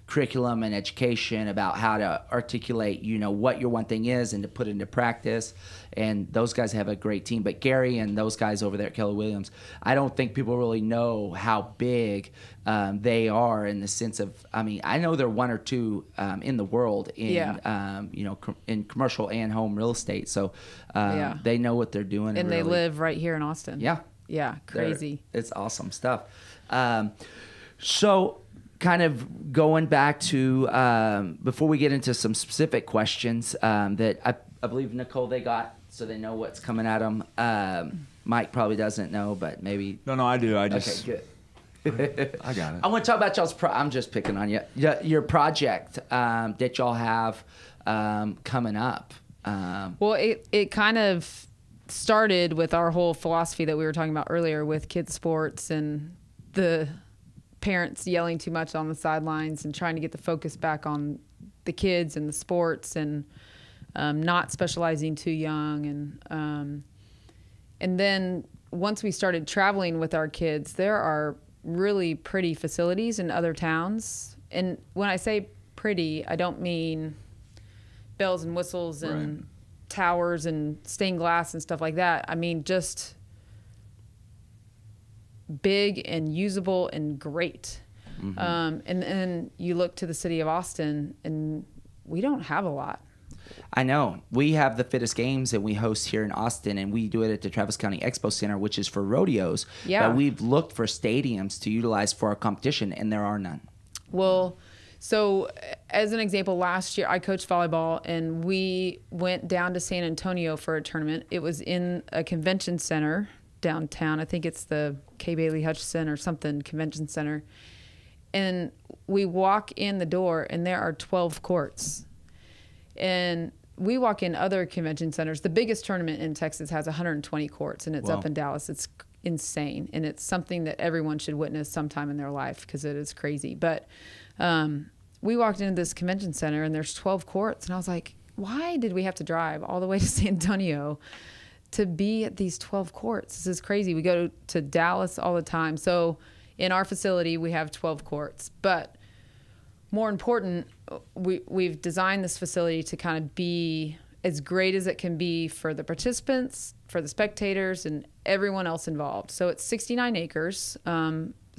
curriculum and education about how to articulate, what your one thing is and to put it into practice. And those guys have a great team. But Gary and those guys over there at Keller Williams, I don't think people really know how big they are in the sense of, I know they're one or two in the world in, in commercial and home real estate. So they know what they're doing. And they live right here in Austin. Yeah. Yeah. Crazy. It's awesome stuff. So kind of going back to, before we get into some specific questions that I believe, Nicole, they got, so they know what's coming at them. Mike probably doesn't know, but maybe. No, I do. Okay, good. I got it. I want to talk about y'all's. I'm just picking on you. Your project that y'all have coming up. Well, it kind of started with our whole philosophy that we were talking about earlier with kids sports and the parents yelling too much on the sidelines and trying to get the focus back on the kids and the sports and not specializing too young. And then once we started traveling with our kids, there are really pretty facilities in other towns. And when I say pretty, I don't mean bells and whistles and towers and stained glass and stuff like that. I mean just big and usable and great. And then you look to the city of Austin, and we don't have a lot. I know. We have the Fittest Games that we host here in Austin, and we do it at the Travis County Expo Center, which is for rodeos. Yeah. But we've looked for stadiums to utilize for our competition, and there are none. Well, so as an example, last year I coached volleyball, and we went down to San Antonio for a tournament. It was in a convention center downtown. I think it's the K. Bailey Hutchison or something convention center. And we walk in the door, and there are 12 courts. And we walk in other convention centers. The biggest tournament in Texas has 120 courts, and it's up in Dallas. It's insane, and it's something that everyone should witness sometime in their life because it is crazy. But we walked into this convention center, and there's 12 courts, and I was like, why did we have to drive all the way to San Antonio to be at these 12 courts? This is crazy. We go to Dallas all the time. So In our facility, we have 12 courts. But more important, we've designed this facility to kind of be as great as it can be for the participants, for the spectators, and everyone else involved. So it's 69 acres.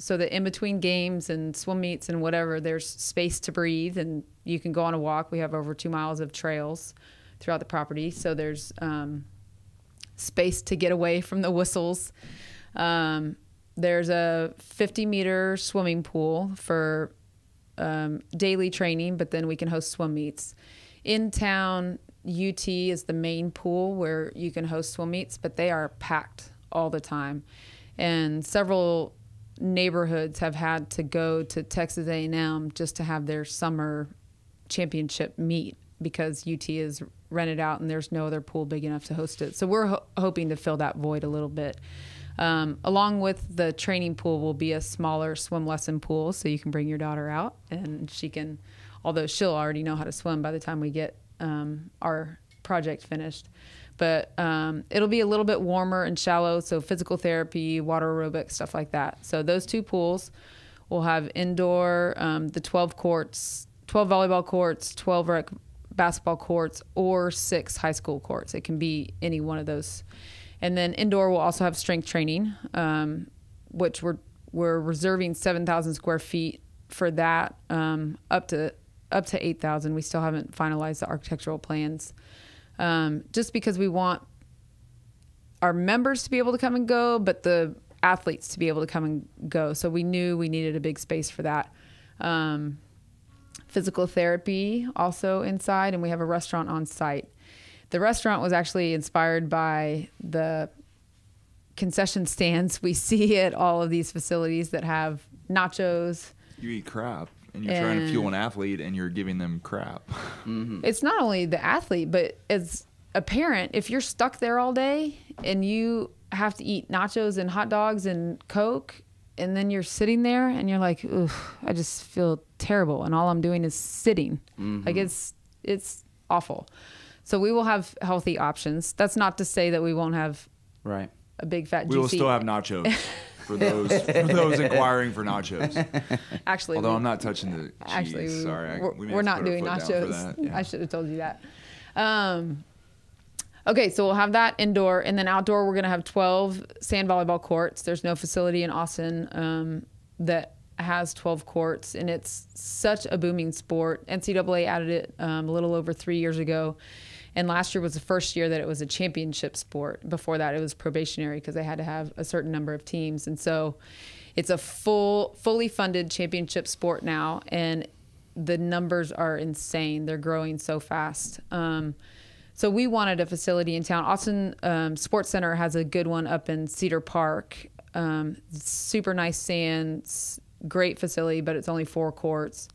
So that in between games and swim meets and whatever, there's space to breathe and you can go on a walk. We have over 2 miles of trails throughout the property. So there's space to get away from the whistles. There's a 50-meter swimming pool for daily training, but then we can host swim meets. In town, UT is the main pool where you can host swim meets, but they are packed all the time. And several neighborhoods have had to go to Texas A&M just to have their summer championship meet because UT is rented out and there's no other pool big enough to host it. So we're hoping to fill that void a little bit. Along with the training pool will be a smaller swim lesson pool, so you can bring your daughter out and she can, although she'll already know how to swim by the time we get our project finished. But it'll be a little bit warmer and shallow, so physical therapy, water aerobics, stuff like that. So those 2 pools will have indoor, the 12 courts, 12 volleyball courts, 12 rec basketball courts, or 6 high school courts. It can be any one of those. And then indoor will also have strength training, which we're reserving 7,000 square feet for that, up to 8,000. We still haven't finalized the architectural plans. Just because we want our members to be able to come and go, but the athletes to be able to come and go. So we knew we needed a big space for that. Physical therapy also inside, and we have a restaurant on site. The restaurant was actually inspired by the concession stands we see at all of these facilities that have nachos. You eat crap. And you're trying to fuel an athlete and you're giving them crap. Mm-hmm. It's not only the athlete, but as a parent, if you're stuck there all day and you have to eat nachos and hot dogs and Coke, and then you're sitting there and you're like, oof, I just feel terrible. And all I'm doing is sitting. Mm-hmm. Like it's awful. So we will have healthy options. That's not to say that we won't have a big fat juicy. We will still have nachos. For those inquiring for nachos. Actually, although I'm not touching the cheese. Actually, sorry, we're not doing nachos. Yeah. I should have told you that. Okay, so we'll have that indoor, and then outdoor we're going to have 12 sand volleyball courts. There's no facility in Austin that has 12 courts, and it's such a booming sport. NCAA added it a little over 3 years ago. And last year was the first year that it was a championship sport. Before that, it was probationary because they had to have a certain number of teams. And so it's a fully funded championship sport now. And the numbers are insane. They're growing so fast. So we wanted a facility in town. Austin Sports Center has a good one up in Cedar Park. Super nice sand, great facility, but it's only 4 courts.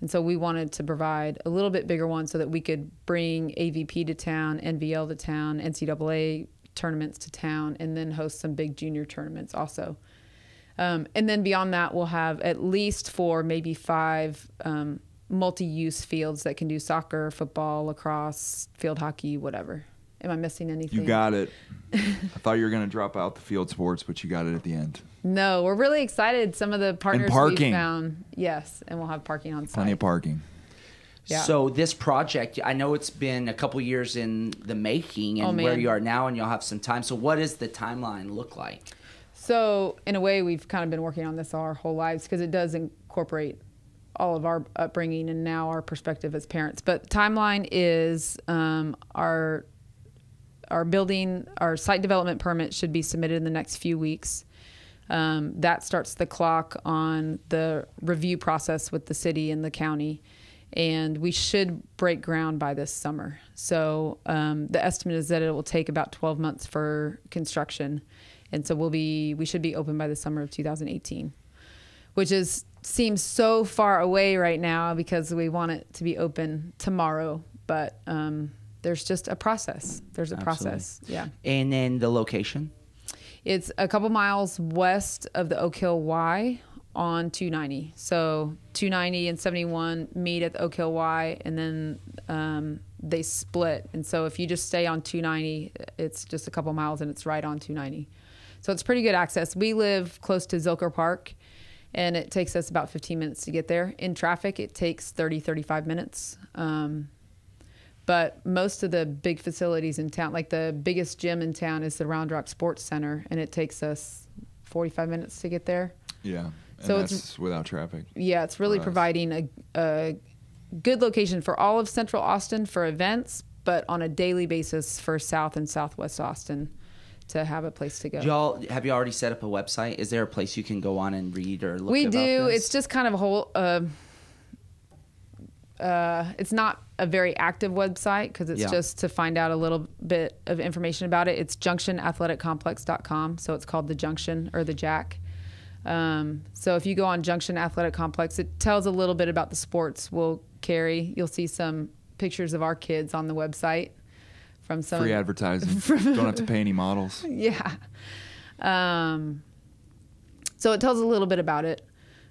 And so we wanted to provide a little bit bigger one so that we could bring AVP to town, NVL to town, NCAA tournaments to town, and then host some big junior tournaments also. And then beyond that, we'll have at least 4, maybe 5 multi-use fields that can do soccer, football, lacrosse, field hockey, whatever. Am I missing anything? You got it. I thought you were going to drop out the field sports, but you got it at the end. No, we're really excited. Some of the partners we found. Yes, and we'll have parking on site. Plenty of parking. Yeah. So this project, I know it's been a couple years in the making and where you are now, and you'll have some time. So what does the timeline look like? So in a way, we've kind of been working on this our whole lives because it does incorporate all of our upbringing and now our perspective as parents. But timeline is our building, our site development permit should be submitted in the next few weeks. That starts the clock on the review process with the city and the county. And we should break ground by this summer. So the estimate is that it will take about 12 months for construction. And so we should be open by the summer of 2018, which seems so far away right now because we want it to be open tomorrow. But there's just a process. There's a process. Yeah. And then the location? It's a couple miles west of the Oak Hill Y on 290. So 290 and 71 meet at the Oak Hill Y, and then they split. And so if you just stay on 290, it's just a couple miles and it's right on 290. So it's pretty good access. We live close to Zilker Park, and it takes us about 15 minutes to get there. In traffic, it takes 35 minutes. But most of the big facilities in town, like the biggest gym in town is the Round Rock Sports Center, and it takes us 45 minutes to get there. Yeah, and so that's without traffic. Yeah, it's really providing a good location for all of Central Austin for events, but on a daily basis for South and Southwest Austin to have a place to go. Have you already set up a website? Is there a place you can go on and read or look We about do. this? It's just kind of a whole... it's not a very active website because it's just to find out a little bit of information about it. It's junctionathleticcomplex.com. So it's called the Junction or the Jack. So if you go on Junction Athletic Complex, it tells a little bit about the sports we'll carry. You'll see some pictures of our kids on the website from some free advertising. Don't have to pay any models. Yeah. So it tells a little bit about it.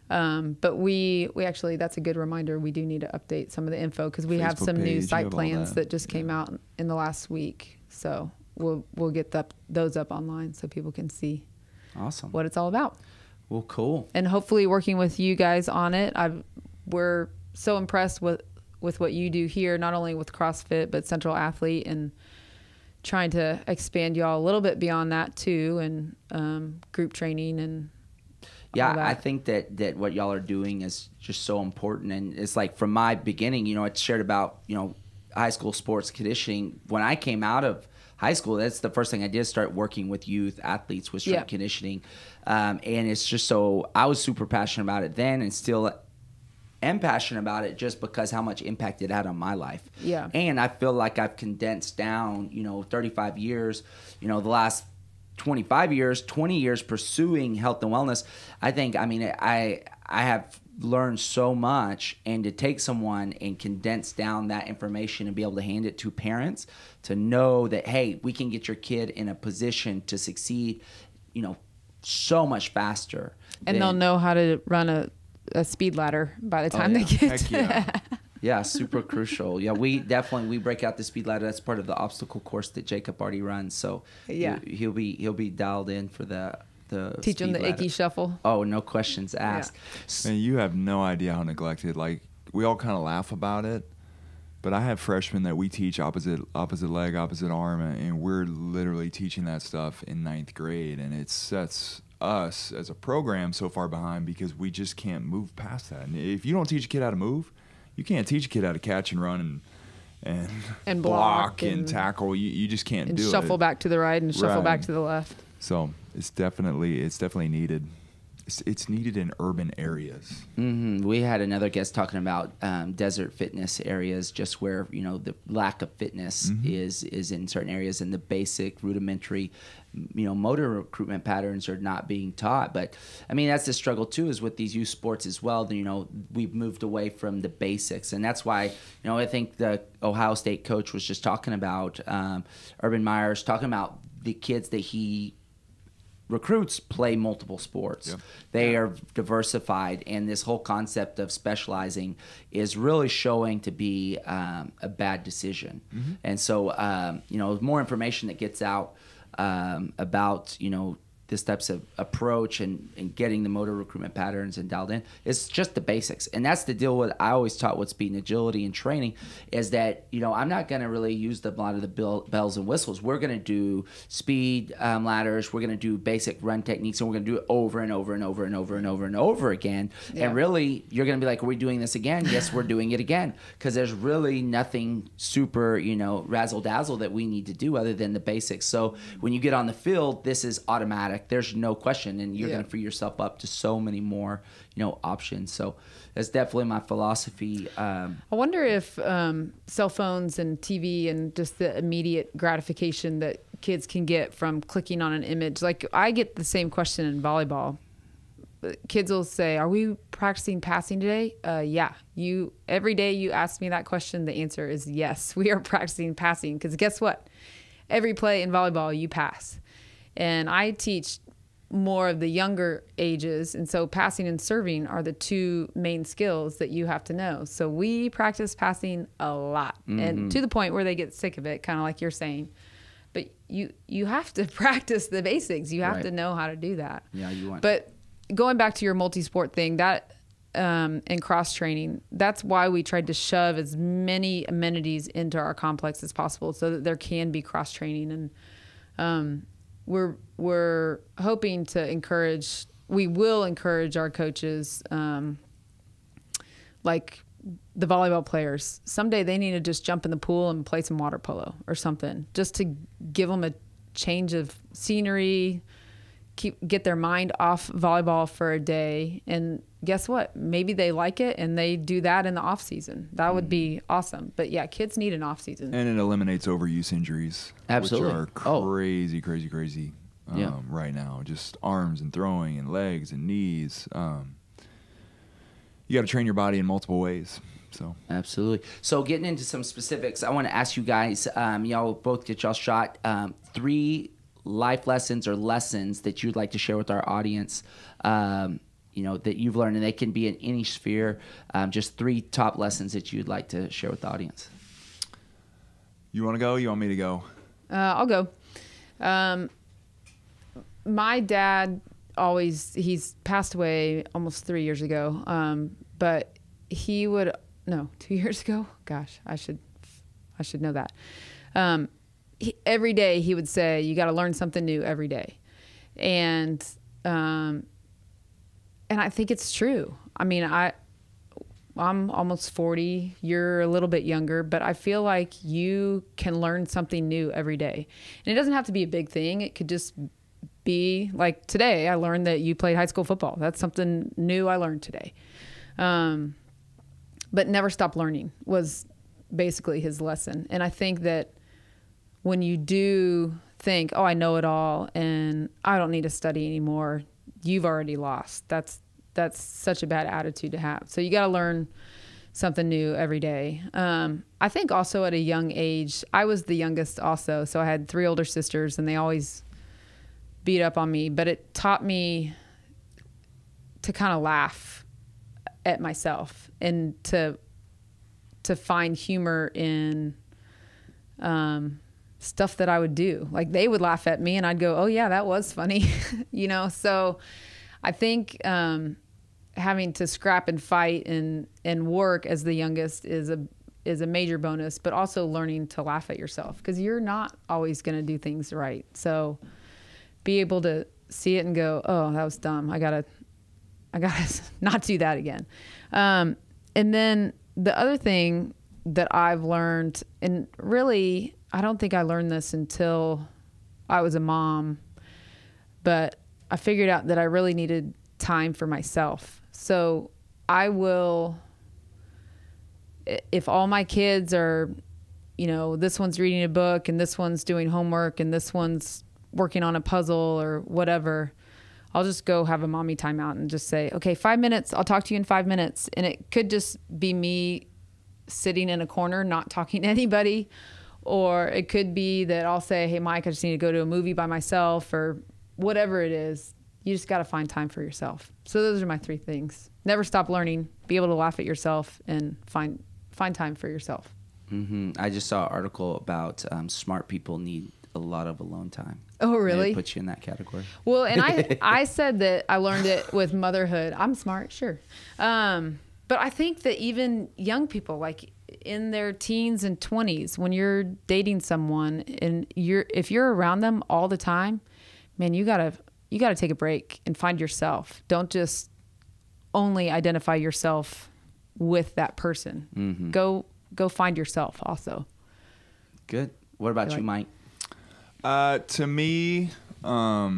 But we actually, that's a good reminder. We do need to update some of the info because we have some new site plans that just came out in the last week. So we'll get those up online so people can see what it's all about. Well, cool. And hopefully working with you guys on it. We're so impressed with what you do here, not only with CrossFit, but Central Athlete, and trying to expand y'all a little bit beyond that too, and group training and I think that what y'all are doing is just so important. And it's like from my beginning, it's shared about, high school sports conditioning. When I came out of high school, that's the first thing I did, start working with youth athletes with strength conditioning. And it's just so, I was super passionate about it then and still am passionate about it just because how much impact it had on my life. Yeah. And I feel like I've condensed down, 35 years, the last 25 years, 20 years pursuing health and wellness. I have learned so much, and to take someone and condense down that information and be able to hand it to parents to know that, hey, we can get your kid in a position to succeed, so much faster. And they'll know how to run a speed ladder by the time they get Heck Yeah, super crucial. Yeah, we break out the speed ladder. That's part of the obstacle course that Jacob already runs. So he'll be dialed in for the teach him the ladder. icky shuffle. Oh, no questions asked. Man, you have no idea how neglected. Like, we all kind of laugh about it, but I have freshmen that we teach opposite leg, opposite arm, and we're literally teaching that stuff in 9th grade, and it sets us as a program so far behind because we just can't move past that. And if you don't teach a kid how to move, you can't teach a kid how to catch and run and block and tackle. You just can't do it. Shuffle back to the right and shuffle back to the left. So it's definitely needed. It's needed in urban areas. Mm-hmm. We had another guest talking about desert fitness areas, just where the lack of fitness is in certain areas, and the basic rudimentary motor recruitment patterns are not being taught. But that's the struggle too, is with these youth sports as well. We've moved away from the basics, and that's why I think the Ohio State coach was just talking about Urban Meyer's talking about the kids that he recruits play multiple sports. Yep. They are diversified, and this whole concept of specializing is really showing to be a bad decision. And so more information that gets out about this types of approach and getting the motor recruitment patterns and dialed in, it's just the basics. And that's the deal with, I always taught with speed and agility and training, is that I'm not going to really use a lot of the bells and whistles. We're going to do speed ladders, we're going to do basic run techniques, and we're going to do it over and over and over and over and over and over again. And really, you're going to be like, are we doing this again? Yes, we're doing it again, because there's really nothing super razzle dazzle that we need to do other than the basics. So when you get on the field, this is automatic. There's no question, and you're going to free yourself up to so many more, options. So that's definitely my philosophy. I wonder if cell phones and TV and just the immediate gratification that kids can get from clicking on an image. Like, I get the same question in volleyball. Kids will say, "Are we practicing passing today?" Yeah. Every day you ask me that question, the answer is yes. We are practicing passing, because guess what? Every play in volleyball, you pass. And I teach more of the younger ages, and so passing and serving are the two main skills that you have to know. So we practice passing a lot, and to the point where they get sick of it, kind of like you're saying. But you have to practice the basics. You have to know how to do that. Yeah, you want. But going back to your multi-sport thing, that and cross training, that's why we tried to shove as many amenities into our complex as possible so that there can be cross training. And we're hoping to we will encourage our coaches, like the volleyball players. Someday they need to just jump in the pool and play some water polo or something, just to give them a change of scenery, get their mind off volleyball for a day. And guess what? Maybe they like it and they do that in the off season. That would be awesome. But yeah, kids need an off season. And it eliminates overuse injuries. Absolutely. Which are crazy right now. Just arms and throwing and legs and knees. You got to train your body in multiple ways. So absolutely. So getting into some specifics, I want to ask you guys, y'all both get y'all shot, 3 life lessons or lessons that you'd like to share with our audience, that you've learned, and they can be in any sphere. Just 3 top lessons that you'd like to share with the audience. You want to go? You want me to go? I'll go. My dad he's passed away almost 3 years ago. But he would, 2 years ago. Gosh, I should know that. Every day he would say, you got to learn something new every day. And I think it's true. I mean, I'm almost 40. You're a little bit younger, but I feel like you can learn something new every day. And it doesn't have to be a big thing. It could just be like today. I learned that you played high school football. That's something new I learned today. But never stop learning was basically his lesson. And I think that when you do think, oh, I know it all and I don't need to study anymore, you've already lost. That's such a bad attitude to have. So you got to learn something new every day. I think also at a young age, I was the youngest also. So I had 3 older sisters and they always beat up on me, but it taught me to kind of laugh at myself and to find humor in stuff that I would do. Like they would laugh at me and I'd go, oh yeah, that was funny. So I think having to scrap and fight and work as the youngest is a major bonus, but also learning to laugh at yourself because you're not always going to do things right. So be able to see it and go, oh, that was dumb. I gotta not do that again. And then the other thing that I've learned, and really, I don't think I learned this until I was a mom, but I figured out that I really needed time for myself. So I will, if all my kids are, this one's reading a book and this one's doing homework and this one's working on a puzzle or whatever, I'll just go have a mommy timeout and just say, okay, 5 minutes. I'll talk to you in 5 minutes. And it could just be me sitting in a corner, not talking to anybody. Or it could be that I'll say, hey, Mike, I just need to go to a movie by myself or whatever it is. You just got to find time for yourself. So those are my 3 things. Never stop learning, be able to laugh at yourself and find time for yourself. Mm-hmm. I just saw an article about smart people need a lot of alone time. Oh, really? It puts you in that category. Well, and I said that I learned it with motherhood. I'm smart, sure. But I think that even young people, like in their teens and 20s, when you're dating someone and if you're around them all the time, man, you gotta take a break and find yourself. Don't just only identify yourself with that person. Mm-hmm. Go find yourself also. Good. What about you, Mike? To me, I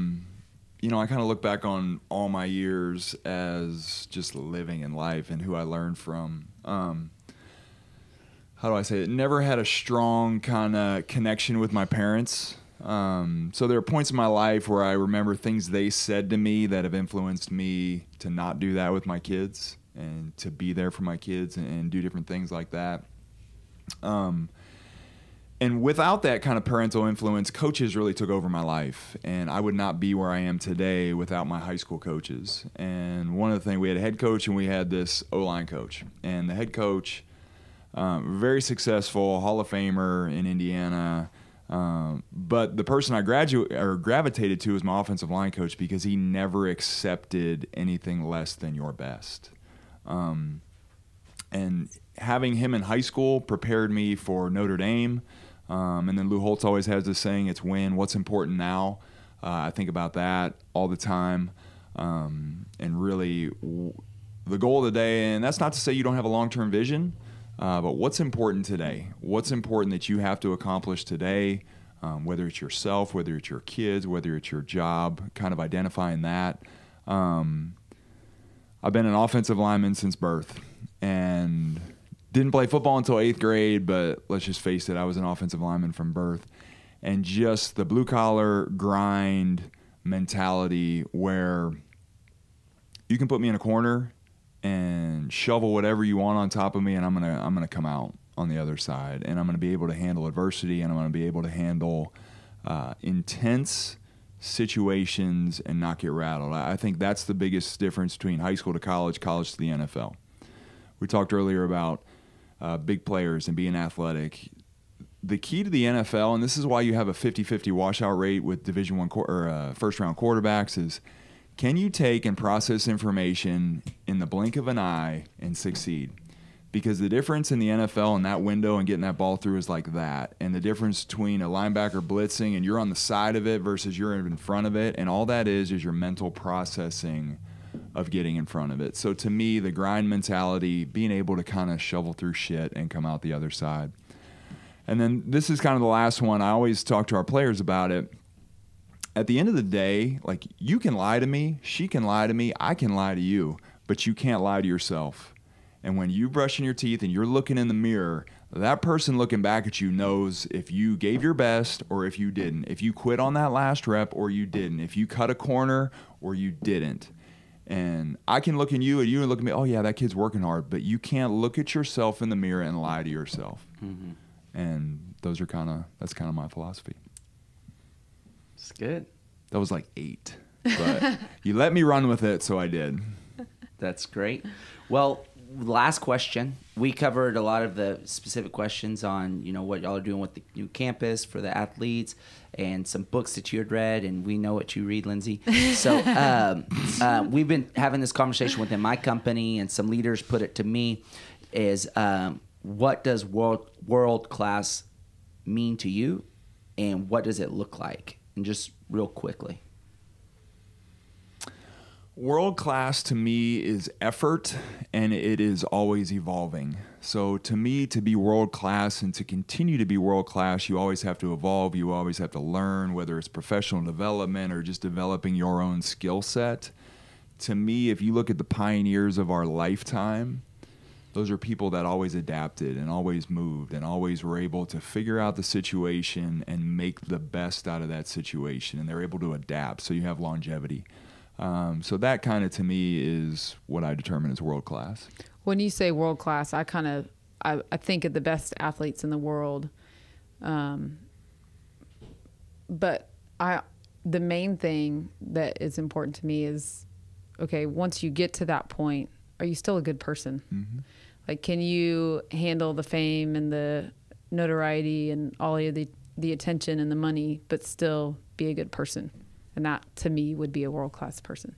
kind of look back on all my years as just living in life and who I learned from. How do I say it? Never had a strong kind of connection with my parents. So there are points in my life where I remember things they said to me that have influenced me to not do that with my kids and to be there for my kids and do different things like that. And without that kind of parental influence, coaches really took over my life. And I would not be where I am today without my high school coaches. And one of the things, we had a head coach and we had this O-line coach. And the head coach, very successful, Hall of Famer in Indiana, But the person I gravitated to was my offensive line coach because he never accepted anything less than your best. And having him in high school prepared me for Notre Dame. And then Lou Holtz always has this saying, it's what's important now. I think about that all the time. And really the goal of the day, and that's not to say you don't have a long-term vision, but what's important today? What's important that you have to accomplish today, whether it's yourself, whether it's your kids, whether it's your job, kind of identifying that. I've been an offensive lineman since birth and didn't play football until 8th grade, but let's just face it, I was an offensive lineman from birth. And just the blue-collar grind mentality where you can put me in a corner and shovel whatever you want on top of me, and I'm gonna come out on the other side, and I'm gonna be able to handle adversity, and I'm gonna be able to handle intense situations and not get rattled. I think that's the biggest difference between high school to college, college to the NFL. We talked earlier about big players and being athletic. The key to the NFL, and this is why you have a 50-50 washout rate with Division I or first-round quarterbacks, is can you take and process information in the blink of an eye and succeed? Because the difference in the NFL and that window and getting that ball through is like that. And the difference between a linebacker blitzing and you're on the side of it versus you're in front of it, and all that is your mental processing of getting in front of it. So to me, the grind mentality, being able to kind of shovel through shit and come out the other side. And then this is kind of the last one. I always talk to our players about it. At the end of the day, like, you can lie to me, she can lie to me, I can lie to you, but you can't lie to yourself. And when you're brushing your teeth and you're looking in the mirror, that person looking back at you knows if you gave your best or if you didn't, if you quit on that last rep or you didn't, if you cut a corner or you didn't. And I can look at you and you look at me, oh yeah, that kid's working hard, but you can't look at yourself in the mirror and lie to yourself. Mm-hmm. And that's kind of my philosophy. It's good. That was like 8, but you let me run with it, so I did. That's great. Well, last question. We covered a lot of the specific questions on, what y'all are doing with the new campus for the athletes and some books that you had read, and we know what you read, Lindsay. So we've been having this conversation within my company, and some leaders put it to me is what does world class mean to you, and what does it look like? And just real quickly. World class to me is effort, and it is always evolving. So to me, to be world class and to continue to be world class, you always have to evolve. You always have to learn, whether it's professional development or just developing your own skill set. To me, if you look at the pioneers of our lifetime, those are people that always adapted and always moved and always were able to figure out the situation and make the best out of that situation. And they're able to adapt, so you have longevity. So that kind of, to me, is what I determine as world class. When you say world class, I think of the best athletes in the world. But the main thing that is important to me is, okay, once you get to that point, are you still a good person? Mm-hmm. Like, can you handle the fame and the notoriety and all of the attention and the money, but still be a good person? And that, to me, would be a world-class person.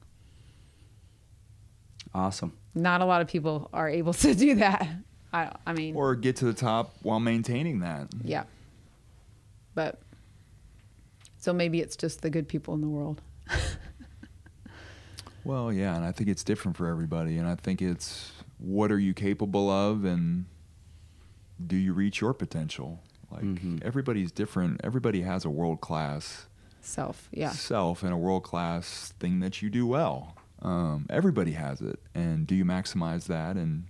Awesome. Not a lot of people are able to do that. I mean... Or get to the top while maintaining that. Yeah. But... So maybe it's just the good people in the world. Well, yeah, and I think it's different for everybody. And I think it's, what are you capable of, and do you reach your potential? Like, everybody's different. Everybody has a world-class... self and a world-class thing that you do well. Everybody has it, and do you maximize that? And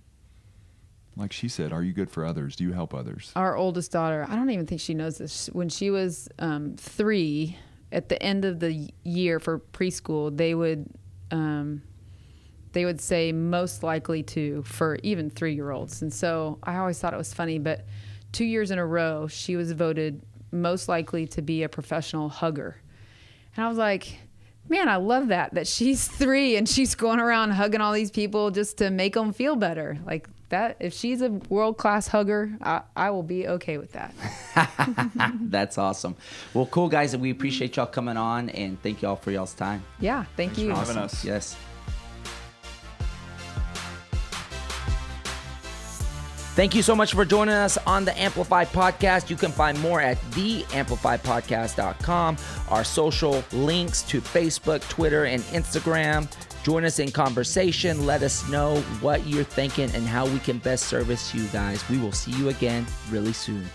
like she said, are you good for others? Do you help others? Our oldest daughter, I don't even think she knows this, when she was 3, at the end of the year for preschool, they would say most likely to, for even 3-year-olds. And so I always thought it was funny, but 2 years in a row she was voted most likely to be a professional hugger. And I was like, man, I love that she's 3 and she's going around hugging all these people just to make them feel better. Like, if she's a world-class hugger, I will be okay with that. That's awesome. Well, cool, guys. We appreciate y'all coming on, and thank y'all for y'all's time. Yeah, thank you. for having us. Yes. Thank you so much for joining us on the Amplify Podcast. You can find more at theamplifypodcast.com. Our social links to Facebook, Twitter, and Instagram. Join us in conversation. Let us know what you're thinking and how we can best service you guys. We will see you again really soon.